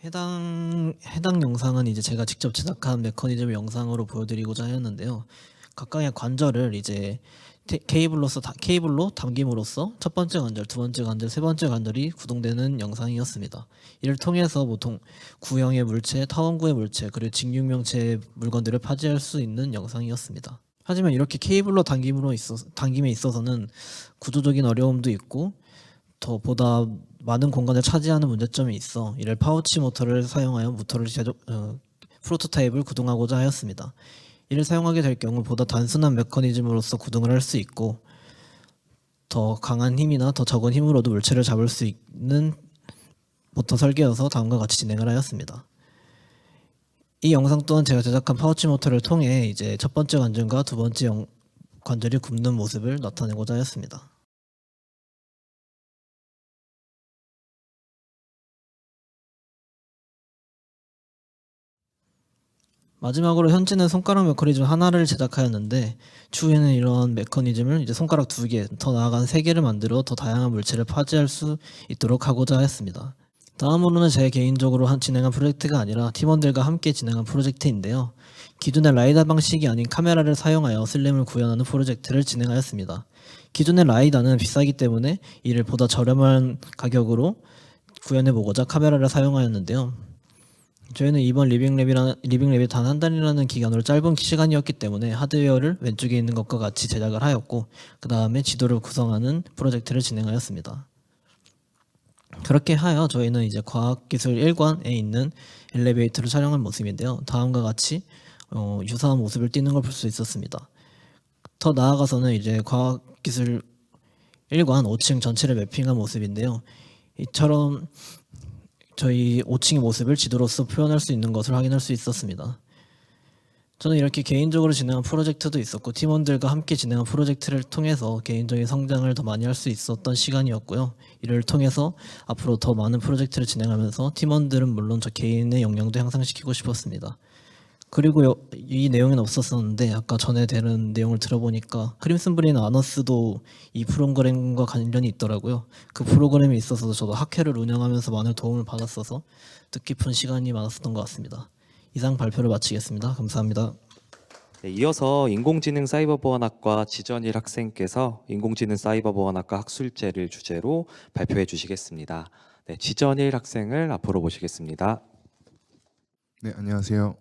Speaker 9: 해당 영상은 이제 제가 직접 제작한 메커니즘을 영상으로 보여드리고자 하였는데요. 각각의 관절을 이제 케이블로 당김으로써 첫 번째 관절, 두 번째 관절, 세 번째 관절이 구동되는 영상이었습니다. 이를 통해서 보통 구형의 물체, 타원구의 물체, 그리고 직육명체의 물건들을 파지할 수 있는 영상이었습니다. 하지만 이렇게 케이블로 당김에 있어서는 구조적인 어려움도 있고 더 보다 많은 공간을 차지하는 문제점이 있어 이를 파우치 모터를 사용하여 프로토타입을 구동하고자 하였습니다. 이를 사용하게 될 경우 보다 단순한 메커니즘으로서 구동을 할 수 있고, 더 강한 힘이나 더 적은 힘으로도 물체를 잡을 수 있는 모터 설계여서 다음과 같이 진행을 하였습니다. 이 영상 또한 제가 제작한 파우치 모터를 통해 이제 첫 번째 관절과 두 번째 관절이 굽는 모습을 나타내고자 하였습니다. 마지막으로 현재는 손가락 메커니즘 하나를 제작하였는데, 추후에는 이런 메커니즘을 이제 손가락 2개, 더 나아간 3개를 만들어 더 다양한 물체를 파지할 수 있도록 하고자 하였습니다. 다음으로는 제 개인적으로 진행한 프로젝트가 아니라 팀원들과 함께 진행한 프로젝트인데요. 기존의 라이다 방식이 아닌 카메라를 사용하여 슬램을 구현하는 프로젝트를 진행하였습니다. 기존의 라이다는 비싸기 때문에 이를 보다 저렴한 가격으로 구현해보고자 카메라를 사용하였는데요. 저희는 이번 리빙랩이 단 한 달이라는 기간으로 짧은 시간이었기 때문에 하드웨어를 왼쪽에 있는 것과 같이 제작을 하였고, 그 다음에 지도를 구성하는 프로젝트를 진행하였습니다. 그렇게 하여 저희는 이제 과학기술 1관에 있는 엘리베이터를 촬영한 모습인데요. 다음과 같이 유사한 모습을 띠는 걸 볼 수 있었습니다. 더 나아가서는 이제 과학기술 1관 5층 전체를 매핑한 모습인데요. 이처럼 저희 5층의 모습을 지도로서 표현할 수 있는 것을 확인할 수 있었습니다. 저는 이렇게 개인적으로 진행한 프로젝트도 있었고, 팀원들과 함께 진행한 프로젝트를 통해서 개인적인 성장을 더 많이 할 수 있었던 시간이었고요. 이를 통해서 앞으로 더 많은 프로젝트를 진행하면서 팀원들은 물론 저 개인의 역량도 향상시키고 싶었습니다. 그리고 이 내용은 없었었는데 아까 전에 되는 내용을 들어보니까 크림슨 브레인 아너스도 이 프로그램과 관련이 있더라고요. 그 프로그램이 있어서 저도 학회를 운영하면서 많은 도움을 받았어서 뜻깊은 시간이 많았었던 것 같습니다. 이상 발표를 마치겠습니다. 감사합니다.
Speaker 1: 네, 이어서 인공지능 사이버보안학과 지전일 학생께서 인공지능 사이버보안학과 학술제를 주제로 발표해 주시겠습니다. 네, 지전일 학생을 앞으로 모시겠습니다.
Speaker 10: 네, 안녕하세요.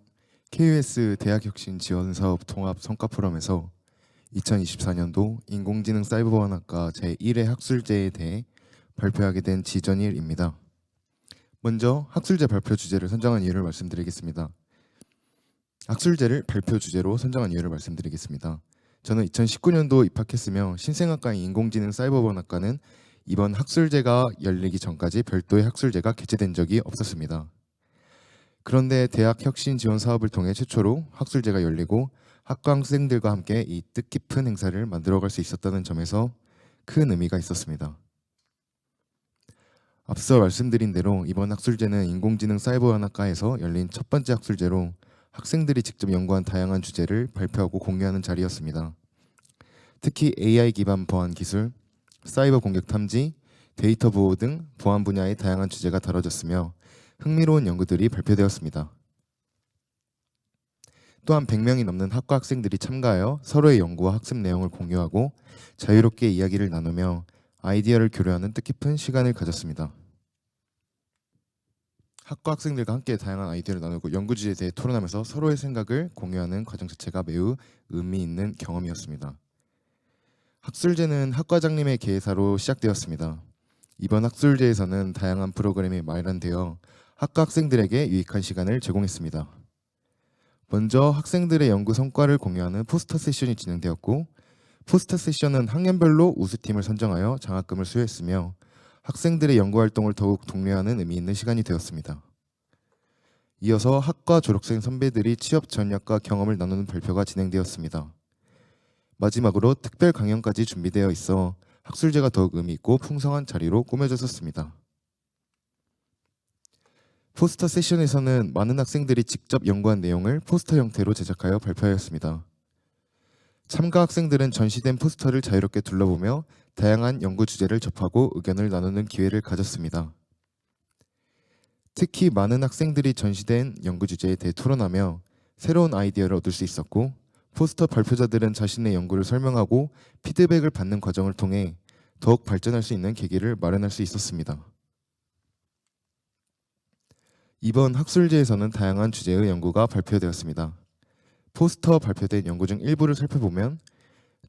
Speaker 10: KUS 대학혁신 지원사업 통합 성과 포럼에서 2024년도 인공지능 사이버보안학과 제1회 학술제에 대해 발표하게 된 지전일입니다. 먼저 학술제 발표 주제를 선정한 이유를 말씀드리겠습니다. 학술제를 발표 주제로 선정한 이유를 말씀드리겠습니다. 저는 2019년도 입학했으며 신생학과인 인공지능 사이버보안학과는 이번 학술제가 열리기 전까지 별도의 학술제가 개최된 적이 없었습니다. 그런데 대학 혁신 지원 사업을 통해 최초로 학술제가 열리고 학과 학생들과 함께 이 뜻깊은 행사를 만들어갈 수 있었다는 점에서 큰 의미가 있었습니다. 앞서 말씀드린 대로 이번 학술제는 인공지능 사이버보안학과에서 열린 첫 번째 학술제로 학생들이 직접 연구한 다양한 주제를 발표하고 공유하는 자리였습니다. 특히 AI 기반 보안 기술, 사이버 공격 탐지, 데이터 보호 등 보안 분야의 다양한 주제가 다뤄졌으며 흥미로운 연구들이 발표되었습니다. 또한 100명이 넘는 학과 학생들이 참가하여 서로의 연구와 학습 내용을 공유하고 자유롭게 이야기를 나누며 아이디어를 교류하는 뜻깊은 시간을 가졌습니다. 학과 학생들과 함께 다양한 아이디어를 나누고 연구 주제에 대해 토론하면서 서로의 생각을 공유하는 과정 자체가 매우 의미 있는 경험이었습니다. 학술제는 학과장님의 계사로 시작되었습니다. 이번 학술제에서는 다양한 프로그램이 마련되어 학과 학생들에게 유익한 시간을 제공했습니다. 먼저 학생들의 연구 성과를 공유하는 포스터 세션이 진행되었고, 포스터 세션은 학년별로 우수팀을 선정하여 장학금을 수여했으며 학생들의 연구 활동을 더욱 독려하는 의미 있는 시간이 되었습니다. 이어서 학과 졸업생 선배들이 취업 전략과 경험을 나누는 발표가 진행되었습니다. 마지막으로 특별 강연까지 준비되어 있어 학술제가 더욱 의미 있고 풍성한 자리로 꾸며졌습니다. 포스터 세션에서는 많은 학생들이 직접 연구한 내용을 포스터 형태로 제작하여 발표하였습니다. 참가 학생들은 전시된 포스터를 자유롭게 둘러보며 다양한 연구 주제를 접하고 의견을 나누는 기회를 가졌습니다. 특히 많은 학생들이 전시된 연구 주제에 대해 토론하며 새로운 아이디어를 얻을 수 있었고, 포스터 발표자들은 자신의 연구를 설명하고 피드백을 받는 과정을 통해 더욱 발전할 수 있는 계기를 마련할 수 있었습니다. 이번 학술제에서는 다양한 주제의 연구가 발표되었습니다. 포스터 발표된 연구 중 일부를 살펴보면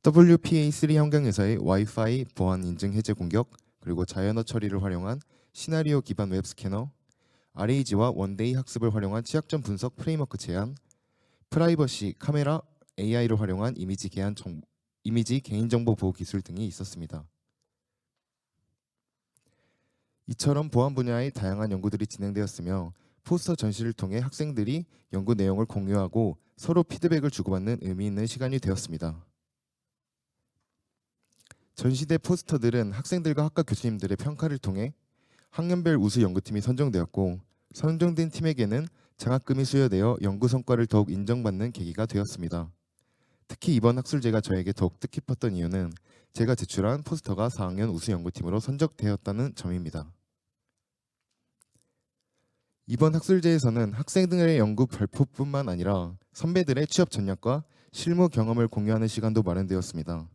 Speaker 10: WPA3 환경에서의 와이파이 보안 인증 해제 공격, 그리고 자연어 처리를 활용한 시나리오 기반 웹 스캐너, RAG와 원데이 학습을 활용한 취약점 분석 프레임워크 제안, 프라이버시 카메라 AI를 활용한 이미지 개인정보 보호 기술 등이 있었습니다. 이처럼 보안 분야의 다양한 연구들이 진행되었으며 포스터 전시를 통해 학생들이 연구 내용을 공유하고 서로 피드백을 주고받는 의미 있는 시간이 되었습니다. 전시대 포스터들은 학생들과 학과 교수님들의 평가를 통해 학년별 우수 연구팀이 선정되었고, 선정된 팀에게는 장학금이 수여되어 연구 성과를 더욱 인정받는 계기가 되었습니다. 특히 이번 학술제가 저에게 더욱 뜻깊었던 이유는 제가 제출한 포스터가 4학년 우수 연구팀으로 선정되었다는 점입니다. 이번 학술제에서는 학생들의 연구 발표뿐만 아니라 선배들의 취업 전략과 실무 경험을 공유하는 시간도 마련되었습니다.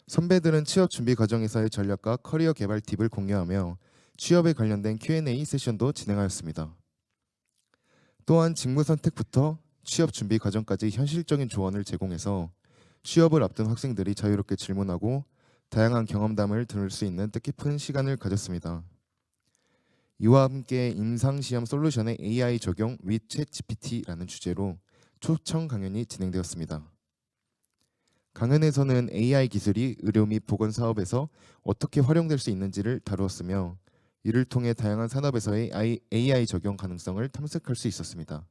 Speaker 10: 선배들은 취업 준비 과정에서의 전략과 커리어 개발 팁을 공유하며 취업에 관련된 Q&A 세션도 진행하였습니다. 또한 직무 선택부터 취업 준비 과정까지 현실적인 조언을 제공해서 취업을 앞둔 학생들이 자유롭게 질문하고 다양한 경험담을 들을 수 있는 뜻깊은 시간을 가졌습니다. 이와 함께 임상시험 솔루션의 AI 적용 with ChatGPT라는 주제로 초청 강연이 진행되었습니다. 강연에서는 AI 기술이 의료 및 보건 사업에서 어떻게 활용될 수 있는지를 다루었으며, 이를 통해 다양한 산업에서의 AI 적용 가능성을 탐색할 수 있었습니다.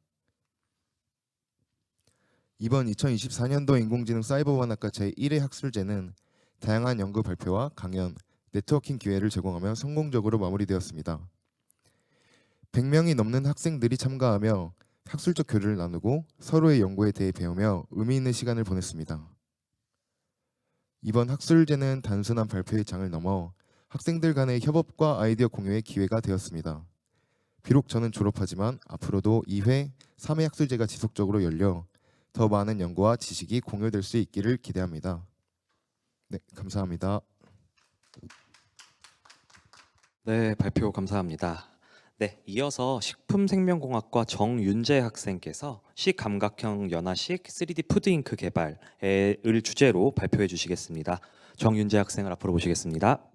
Speaker 10: 이번 2024년도 인공지능 사이버보안학과 제1회 학술제는 다양한 연구 발표와 강연, 네트워킹 기회를 제공하며 성공적으로 마무리되었습니다. 100명이 넘는 학생들이 참가하며 학술적 교류를 나누고 서로의 연구에 대해 배우며 의미 있는 시간을 보냈습니다. 이번 학술제는 단순한 발표의 장을 넘어 학생들 간의 협업과 아이디어 공유의 기회가 되었습니다. 비록 저는 졸업하지만 앞으로도 2회, 3회 학술제가 지속적으로 열려 더 많은 연구와 지식이 공유될 수 있기를 기대합니다. 네, 감사합니다.
Speaker 1: 네, 발표 감사합니다. 네, 이어서 식품생명공학과 정윤재 학생께서 시감각형 연화식 3D 푸드잉크 개발을 주제로 발표해 주시겠습니다. 정윤재 학생을 앞으로 모시겠습니다.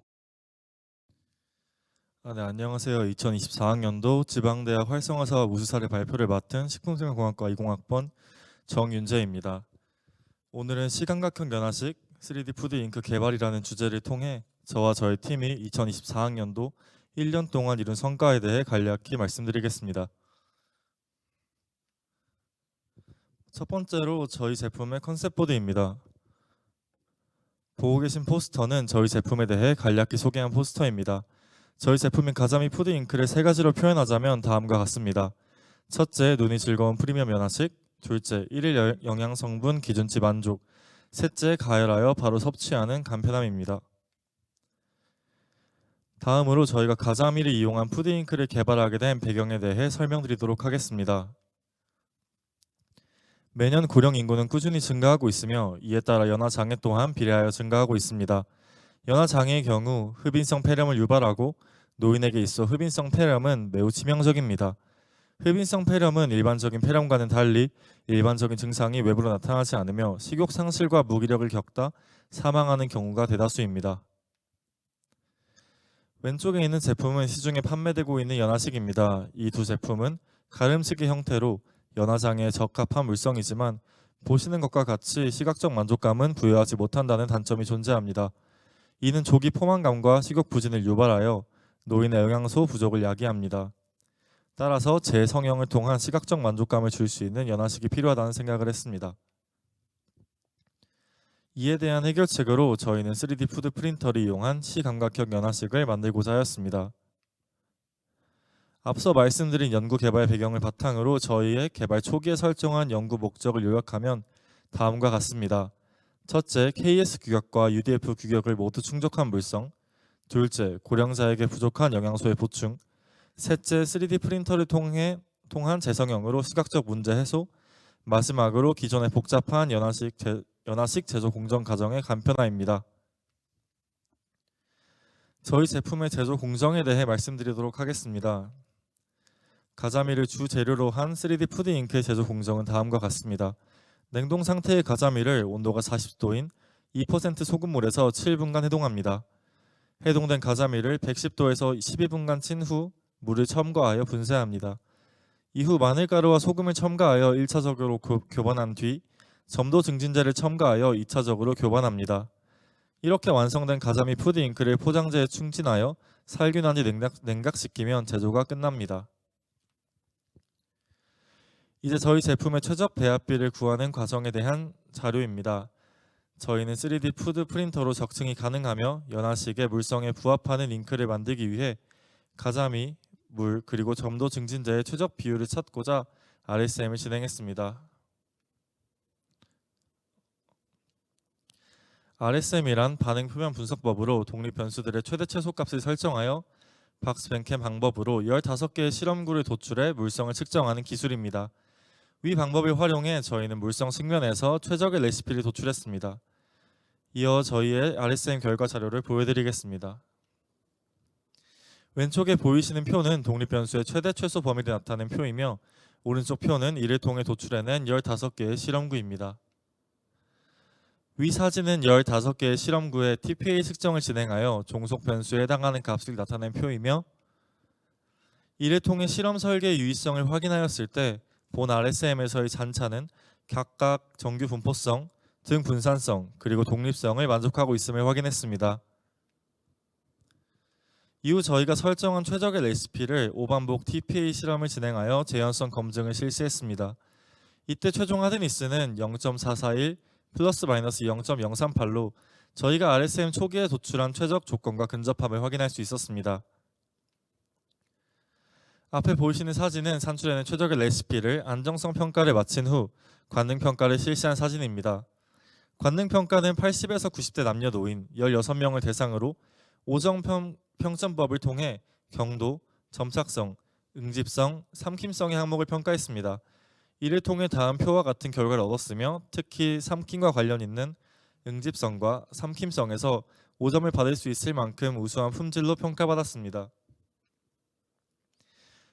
Speaker 11: 네, 안녕하세요. 2024학년도 지방대학 활성화사업 우수사례 발표를 맡은 식품생명공학과 20학번 정윤재입니다. 오늘은 시감각형 연화식 3D 푸드 잉크 개발이라는 주제를 통해 저와 저희 팀이 2024학년도 1년 동안 이룬 성과에 대해 간략히 말씀드리겠습니다. 첫 번째로 저희 제품의 컨셉보드입니다. 보고 계신 포스터는 저희 제품에 대해 간략히 소개한 포스터입니다. 저희 제품인 가자미 푸드 잉크를 세 가지로 표현하자면 다음과 같습니다. 첫째, 눈이 즐거운 프리미엄 연화식. 둘째, 1일 영양 성분 기준치 만족. 셋째, 가열하여 바로 섭취하는 간편함입니다. 다음으로 저희가 가자미를 이용한 푸드 잉크를 개발하게 된 배경에 대해 설명드리도록 하겠습니다. 매년 고령 인구는 꾸준히 증가하고 있으며 이에 따라 연화장애 또한 비례하여 증가하고 있습니다. 연화장애의 경우 흡인성 폐렴을 유발하고 노인에게 있어 흡인성 폐렴은 매우 치명적입니다. 흡인성 폐렴은 일반적인 폐렴과는 달리 일반적인 증상이 외부로 나타나지 않으며 식욕 상실과 무기력을 겪다 사망하는 경우가 대다수입니다. 왼쪽에 있는 제품은 시중에 판매되고 있는 연화식입니다. 이 두 제품은 가름식의 형태로 연화장애에 적합한 물성이지만 보시는 것과 같이 시각적 만족감은 부여하지 못한다는 단점이 존재합니다. 이는 조기 포만감과 식욕 부진을 유발하여 노인의 영양소 부족을 야기합니다. 따라서 재성형을 통한 시각적 만족감을 줄 수 있는 연화식이 필요하다는 생각을 했습니다. 이에 대한 해결책으로 저희는 3D 푸드 프린터를 이용한 시감각형 연화식을 만들고자 하였습니다. 앞서 말씀드린 연구 개발 배경을 바탕으로 저희의 개발 초기에 설정한 연구 목적을 요약하면 다음과 같습니다. 첫째, KS 규격과 UDF 규격을 모두 충족한 물성. 둘째, 고령자에게 부족한 영양소의 보충. 셋째, 3D 프린터를 통한 재성형으로 시각적 문제 해소. 마지막으로 기존의 복잡한 연화식 제조 공정 과정의 간편화입니다. 저희 제품의 제조 공정에 대해 말씀드리도록 하겠습니다. 가자미를 주 재료로 한 3D 푸드 잉크의 제조 공정은 다음과 같습니다. 냉동 상태의 가자미를 온도가 40도인 2% 소금물에서 7분간 해동합니다. 해동된 가자미를 110도에서 12분간 친 후 물을 첨가하여 분쇄합니다. 이후 마늘가루와 소금을 첨가하여 1차적으로 교반한 뒤 점도 증진제를 첨가하여 2차적으로 교반합니다. 이렇게 완성된 가자미 푸드 잉크를 포장재에 충진하여 살균한 뒤 냉각시키면 제조가 끝납니다. 이제 저희 제품의 최적 배합비를 구하는 과정에 대한 자료입니다. 저희는 3D 푸드 프린터로 적층이 가능하며 연화식의 물성에 부합하는 잉크를 만들기 위해 가자미, 물, 그리고 점도 증진제의 최적 비율을 찾고자 RSM을 진행했습니다. RSM이란 반응 표면 분석법으로 독립 변수들의 최대 최소값을 설정하여 박스벤캠 방법으로 15개의 실험구를 도출해 물성을 측정하는 기술입니다. 위 방법을 활용해 저희는 물성 측면에서 최적의 레시피를 도출했습니다. 이어 저희의 RSM 결과 자료를 보여드리겠습니다. 왼쪽에 보이시는 표는 독립 변수의 최대 최소 범위를 나타낸 표이며 오른쪽 표는 이를 통해 도출해낸 15개의 실험구입니다. 위 사진은 15개의 실험구의 TPA 측정을 진행하여 종속 변수에 해당하는 값을 나타낸 표이며 이를 통해 실험 설계의 유의성을 확인하였을 때 본 RSM에서의 잔차는 각각 정규 분포성, 등 분산성, 그리고 독립성을 만족하고 있음을 확인했습니다. 이후 저희가 설정한 최적의 레시피를 5반복 TPA 실험을 진행하여 재현성 검증을 실시했습니다. 이때 최종 하드니스는 0.441 플러스 마이너스 0.038로 저희가 RSM 초기에 도출한 최적 조건과 근접함을 확인할 수 있었습니다. 앞에 보이시는 사진은 산출해낸 최적의 레시피를 안정성 평가를 마친 후 관능 평가를 실시한 사진입니다. 관능 평가는 80에서 90대 남녀 노인 16명을 대상으로 5정 평점법을 통해 경도, 점착성, 응집성, 삼킴성의 항목을 평가했습니다. 이를 통해 다음 표와 같은 결과를 얻었으며 특히 삼킴과 관련 있는 응집성과 삼킴성에서 5점을 받을 수 있을 만큼 우수한 품질로 평가받았습니다.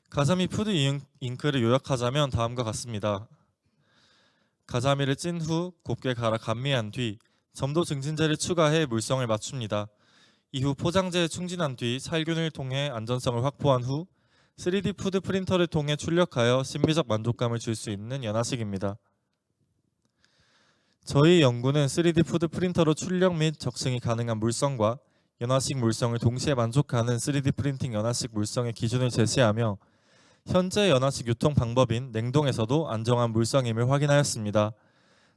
Speaker 11: 가자미 푸드 잉크를 요약하자면 다음과 같습니다. 가자미를 찐 후 곱게 갈아 감미한 뒤 점도 증진제를 추가해 물성을 맞춥니다. 이후 포장재에 충진한 뒤 살균을 통해 안전성을 확보한 후 3D 푸드 프린터를 통해 출력하여 심미적 만족감을 줄 수 있는 연화식입니다. 저희 연구는 3D 푸드 프린터로 출력 및 적층이 가능한 물성과 연화식 물성을 동시에 만족하는 3D 프린팅 연화식 물성의 기준을 제시하며 현재 연화식 유통 방법인 냉동에서도 안정한 물성임을 확인하였습니다.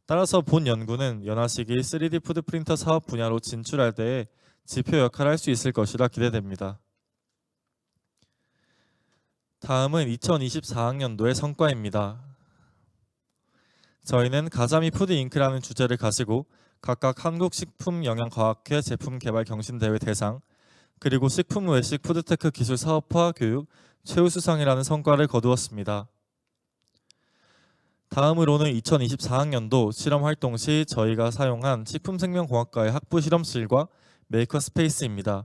Speaker 11: 따라서 본 연구는 연화식이 3D 푸드 프린터 사업 분야로 진출할 때에 지표 역할을 할 수 있을 것이라 기대됩니다. 다음은 2024학년도의 성과입니다. 저희는 가자미 푸드 잉크라는 주제를 가지고 각각 한국식품영양과학회 제품개발 경신대회 대상, 그리고 식품 외식 푸드테크 기술 사업화 교육 최우수상이라는 성과를 거두었습니다. 다음으로는 2024학년도 실험활동 시 저희가 사용한 식품생명공학과의 학부 실험실과 메이커 스페이스입니다.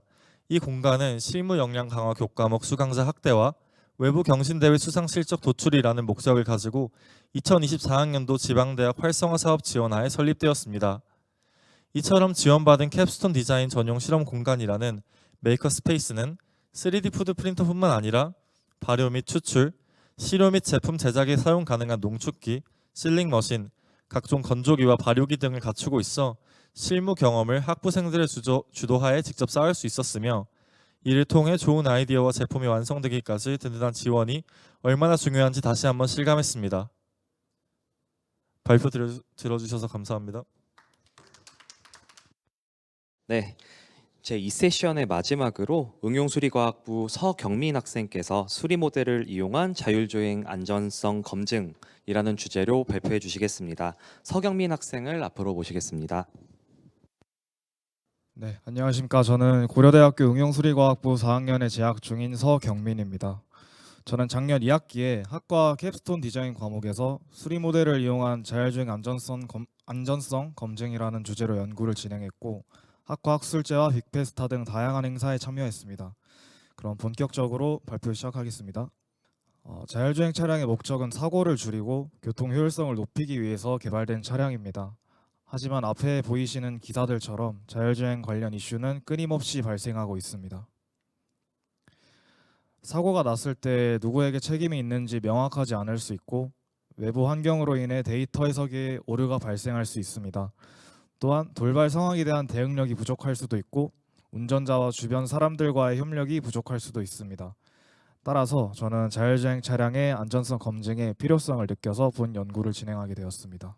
Speaker 11: 이 공간은 실무 역량 강화 교과목 수강자 확대와 외부 경신대회 수상 실적 도출이라는 목적을 가지고 2024학년도 지방대학 활성화 사업 지원하에 설립되었습니다. 이처럼 지원받은 캡스톤 디자인 전용 실험 공간이라는 메이커 스페이스는 3D 푸드 프린터뿐만 아니라 발효 및 추출, 시료 및 제품 제작에 사용 가능한 농축기, 실링 머신, 각종 건조기와 발효기 등을 갖추고 있어 실무 경험을 학부생들의 주도하에 직접 쌓을 수 있었으며 이를 통해 좋은 아이디어와 제품이 완성되기까지 든든한 지원이 얼마나 중요한지 다시 한번 실감했습니다. 발표 들어주셔서 감사합니다.
Speaker 1: 네, 제 2세션의 마지막으로 응용수리과학부 서경민 학생께서 수리 모델을 이용한 자율주행 안전성 검증이라는 주제로 발표해 주시겠습니다. 서경민 학생을 앞으로 모시겠습니다.
Speaker 12: 네, 안녕하십니까. 저는 고려대학교 응용수리과학부 4학년에 재학 중인 서경민입니다. 저는 작년 2학기에 학과 캡스톤 디자인 과목에서 수리 모델을 이용한 자율주행 안전성 검증이라는 주제로 연구를 진행했고 학과 학술제와 빅페스타 등 다양한 행사에 참여했습니다. 그럼 본격적으로 발표 시작하겠습니다. 자율주행 차량의 목적은 사고를 줄이고 교통 효율성을 높이기 위해서 개발된 차량입니다. 하지만 앞에 보이시는 기사들처럼 자율주행 관련 이슈는 끊임없이 발생하고 있습니다. 사고가 났을 때 누구에게 책임이 있는지 명확하지 않을 수 있고 외부 환경으로 인해 데이터 해석에 오류가 발생할 수 있습니다. 또한 돌발 상황에 대한 대응력이 부족할 수도 있고 운전자와 주변 사람들과의 협력이 부족할 수도 있습니다. 따라서 저는 자율주행 차량의 안전성 검증의 필요성을 느껴서 본 연구를 진행하게 되었습니다.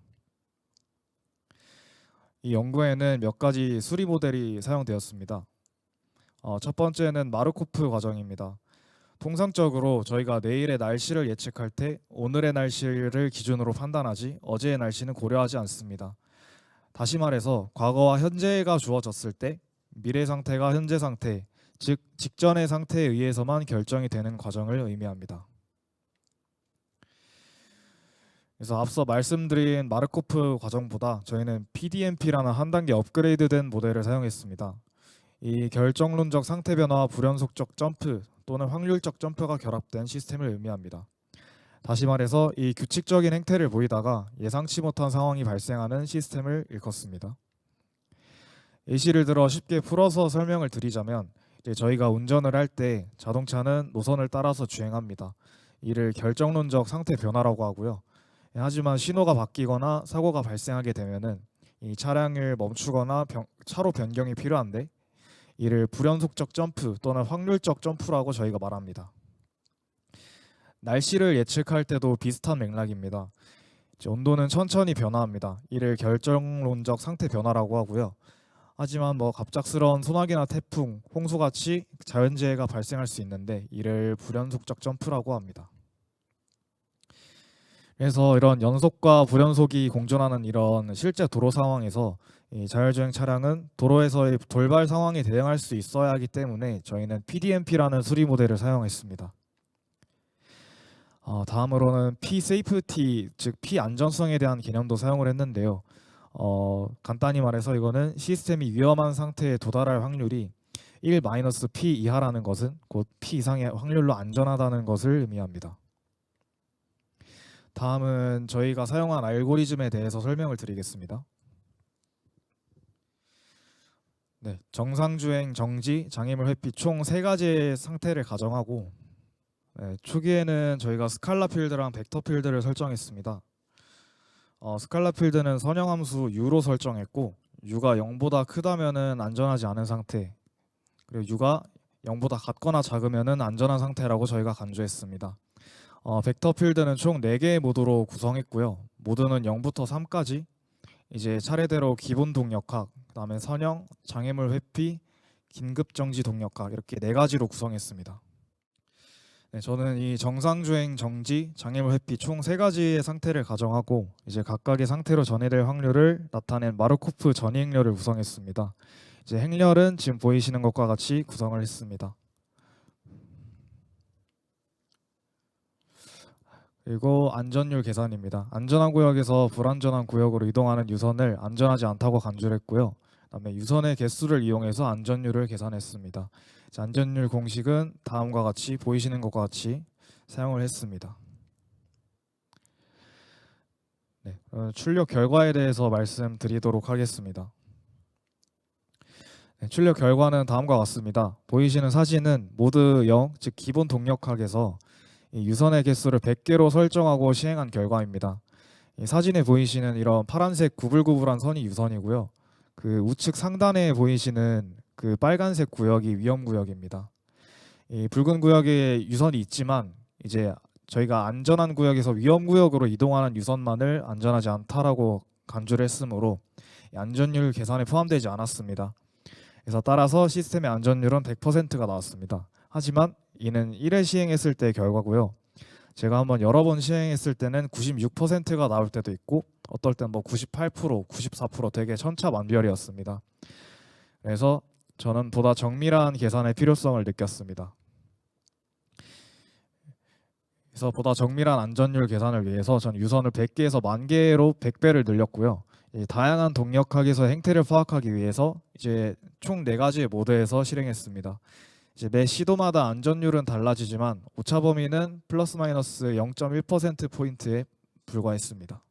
Speaker 12: 이 연구에는 몇 가지 수리 모델이 사용되었습니다. 첫 번째는 마르코프 과정입니다. 통상적으로 저희가 내일의 날씨를 예측할 때 오늘의 날씨를 기준으로 판단하지 어제의 날씨는 고려하지 않습니다. 다시 말해서 과거와 현재가 주어졌을 때 미래 상태가 현재 상태, 즉 직전의 상태에 의해서만 결정이 되는 과정을 의미합니다. 그래서 앞서 말씀드린 마르코프 과정보다 저희는 PDMP라는 한 단계 업그레이드된 모델을 사용했습니다. 이 결정론적 상태 변화와 불연속적 점프 또는 확률적 점프가 결합된 시스템을 의미합니다. 다시 말해서 이 규칙적인 행태를 보이다가 예상치 못한 상황이 발생하는 시스템을 일컫습니다. 예시를 들어 쉽게 풀어서 설명을 드리자면 저희가 운전을 할 때 자동차는 노선을 따라서 주행합니다. 이를 결정론적 상태 변화라고 하고요. 하지만 신호가 바뀌거나 사고가 발생하게 되면은 이 차량을 멈추거나 차로 변경이 필요한데 이를 불연속적 점프 또는 확률적 점프라고 저희가 말합니다. 날씨를 예측할 때도 비슷한 맥락입니다. 온도는 천천히 변화합니다. 이를 결정론적 상태 변화라고 하고요. 하지만 갑작스러운 소나기나 태풍, 홍수같이 자연재해가 발생할 수 있는데 이를 불연속적 점프라고 합니다. 그래서 이런 연속과 불연속이 공존하는 이런 실제 도로 상황에서 이 자율주행 차량은 도로에서의 돌발 상황에 대응할 수 있어야 하기 때문에 저희는 PDMP라는 수리 모델을 사용했습니다. 다음으로는 P-Safety, 즉 P-안전성에 대한 개념도 사용을 했는데요. 간단히 말해서 이거는 시스템이 위험한 상태에 도달할 확률이 1-P 이하라는 것은 곧 P 이상의 확률로 안전하다는 것을 의미합니다. 다음은 저희가 사용한 알고리즘에 대해서 설명을 드리겠습니다. 네, 정상주행, 정지, 장애물 회피 총 3가지의 상태를 가정하고 초기에는 저희가 스칼라 필드랑 벡터 필드를 설정했습니다. 스칼라 필드는 선형함수 U로 설정했고 U가 0보다 크다면은 안전하지 않은 상태, 그리고 U가 0보다 같거나 작으면은 안전한 상태라고 저희가 간주했습니다. 벡터 필드는 총 4개의 모드로 구성했고요. 모드는 0부터 3까지 이제 차례대로 기본 동력학, 그다음에 선형, 장애물 회피, 긴급 정지 동력학 이렇게 4가지로 구성했습니다. 네, 저는 이 정상주행, 정지, 장애물 회피 총 3가지의 상태를 가정하고 이제 각각의 상태로 전해될 확률을 나타낸 마르코프 전이 행렬을 구성했습니다. 이제 행렬은 지금 보이시는 것과 같이 구성을 했습니다. 그리고 안전율 계산입니다. 안전한 구역에서 불안전한 구역으로 이동하는 유선을 안전하지 않다고 간주를 했고요. 그다음에 유선의 개수를 이용해서 안전율을 계산했습니다. 안전율 공식은 다음과 같이 보이시는 것과 같이 사용을 했습니다. 네, 출력 결과에 대해서 말씀드리도록 하겠습니다. 네, 출력 결과는 다음과 같습니다. 보이시는 사진은 모드 0, 즉 기본 동력학에서 이 유선의 개수를 100개로 설정하고 시행한 결과입니다. 이 사진에 보이시는 이런 파란색 구불구불한 선이 유선이고요. 그 우측 상단에 보이시는 그 빨간색 구역이 위험 구역입니다. 이 붉은 구역에 유선이 있지만 이제 저희가 안전한 구역에서 위험 구역으로 이동하는 유선만을 안전하지 않다라고 간주를 했으므로 안전율 계산에 포함되지 않았습니다. 그래서 따라서 시스템의 안전율은 100%가 나왔습니다. 하지만 이는 1회 시행했을 때의 결과고요. 제가 한번 여러 번 시행했을 때는 96%가 나올 때도 있고 어떨 땐 뭐 98%, 94% 되게 천차만별이었습니다. 그래서 저는 보다 정밀한 계산의 필요성을 느꼈습니다. 그래서 보다 정밀한 안전율 계산을 위해서 전 유선을 100개에서 10,000개로 100배를 늘렸고요. 다양한 동력학에서 행태를 파악하기 위해서 이제 총 4가지의 모드에서 실행했습니다. 이제 매 시도마다 안전율은 달라지지만 오차 범위는 플러스 마이너스 0.1% 포인트에 불과했습니다.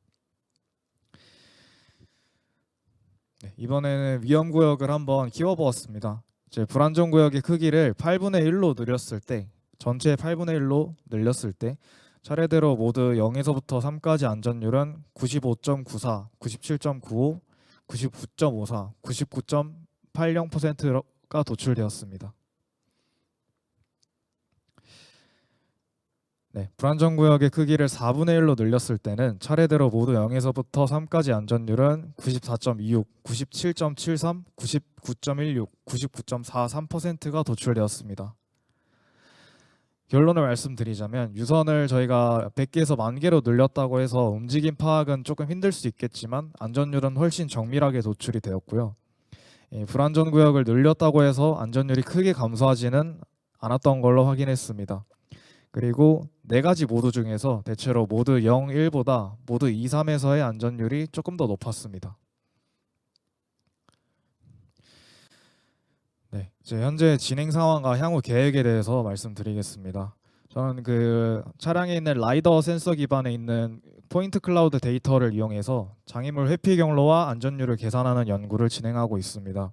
Speaker 12: 네, 이번에는 위험 구역을 한번 키워보았습니다. 이제 불안전 구역의 크기를 8분의 1로 늘렸을 때, 전체 8분의 1로 늘렸을 때 차례대로 모드 0에서부터 3까지 안전율은 95.94, 97.95, 99.54, 99.80%가 도출되었습니다. 네, 불안전 구역의 크기를 4분의 1로 늘렸을 때는 차례대로 모두 0에서부터 3까지 안전율은 94.26, 97.73, 99.16, 99.43%가 도출되었습니다. 결론을 말씀드리자면 유선을 저희가 100개에서 10,000개로 늘렸다고 해서 움직임 파악은 조금 힘들 수 있겠지만 안전율은 훨씬 정밀하게 도출이 되었고요. 불안전 구역을 늘렸다고 해서 안전율이 크게 감소하지는 않았던 걸로 확인했습니다. 그리고 4가지 모드 중에서 대체로 모드 0, 1보다 모드 2, 3에서의 안전율이 조금 더 높았습니다. 네, 이제 현재 진행 상황과 향후 계획에 대해서 말씀드리겠습니다. 저는 그 차량에 있는 라이더 센서 기반에 있는 포인트 클라우드 데이터를 이용해서 장애물 회피 경로와 안전율을 계산하는 연구를 진행하고 있습니다.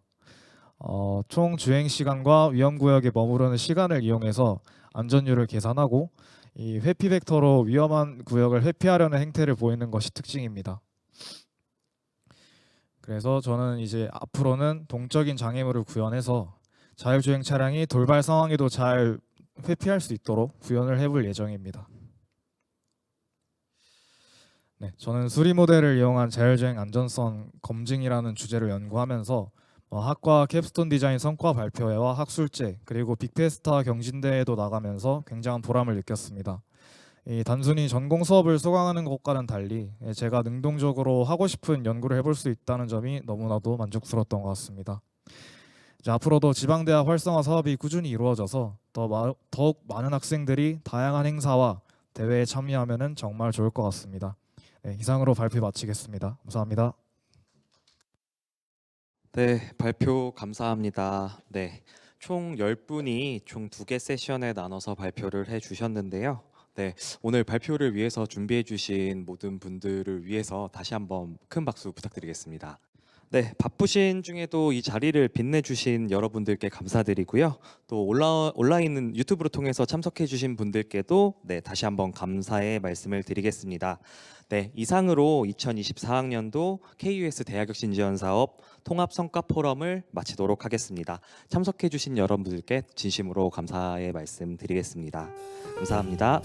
Speaker 12: 총 주행 시간과 위험 구역에 머무르는 시간을 이용해서 안전율을 계산하고 이 회피 벡터로 위험한 구역을 회피하려는 행태를 보이는 것이 특징입니다. 그래서 저는 이제 앞으로는 동적인 장애물을 구현해서 자율주행 차량이 돌발 상황에도 잘 회피할 수 있도록 구현을 해볼 예정입니다. 네, 저는 수리 모델을 이용한 자율주행 안전성 검증이라는 주제로 연구하면서 학과 캡스톤 디자인 성과 발표회와 학술제 그리고 빅페스타 경진대회에도 나가면서 굉장한 보람을 느꼈습니다. 단순히 전공 수업을 수강하는 것과는 달리 제가 능동적으로 하고 싶은 연구를 해볼 수 있다는 점이 너무나도 만족스러웠던 것 같습니다. 이제 앞으로도 지방대학 활성화 사업이 꾸준히 이루어져서 더욱 많은 학생들이 다양한 행사와 대회에 참여하면은 정말 좋을 것 같습니다. 네, 이상으로 발표 마치겠습니다. 감사합니다.
Speaker 1: 네, 발표 감사합니다. 네, 총 10분이 총 2개 세션에 나눠서 발표를 해주셨는데요. 네, 오늘 발표를 위해서 준비해주신 모든 분들을 위해서 다시 한번 큰 박수 부탁드리겠습니다. 네, 바쁘신 중에도 이 자리를 빛내주신 여러분들께 감사드리고요. 또 온라인 유튜브를 통해서 참석해주신 분들께도 네, 다시 한번 감사의 말씀을 드리겠습니다. 네, 이상으로 2024학년도 KUS 대학혁신지원사업 통합성과 포럼을 마치도록 하겠습니다. 참석해주신 여러분들께 진심으로 감사의 말씀 드리겠습니다. 감사합니다.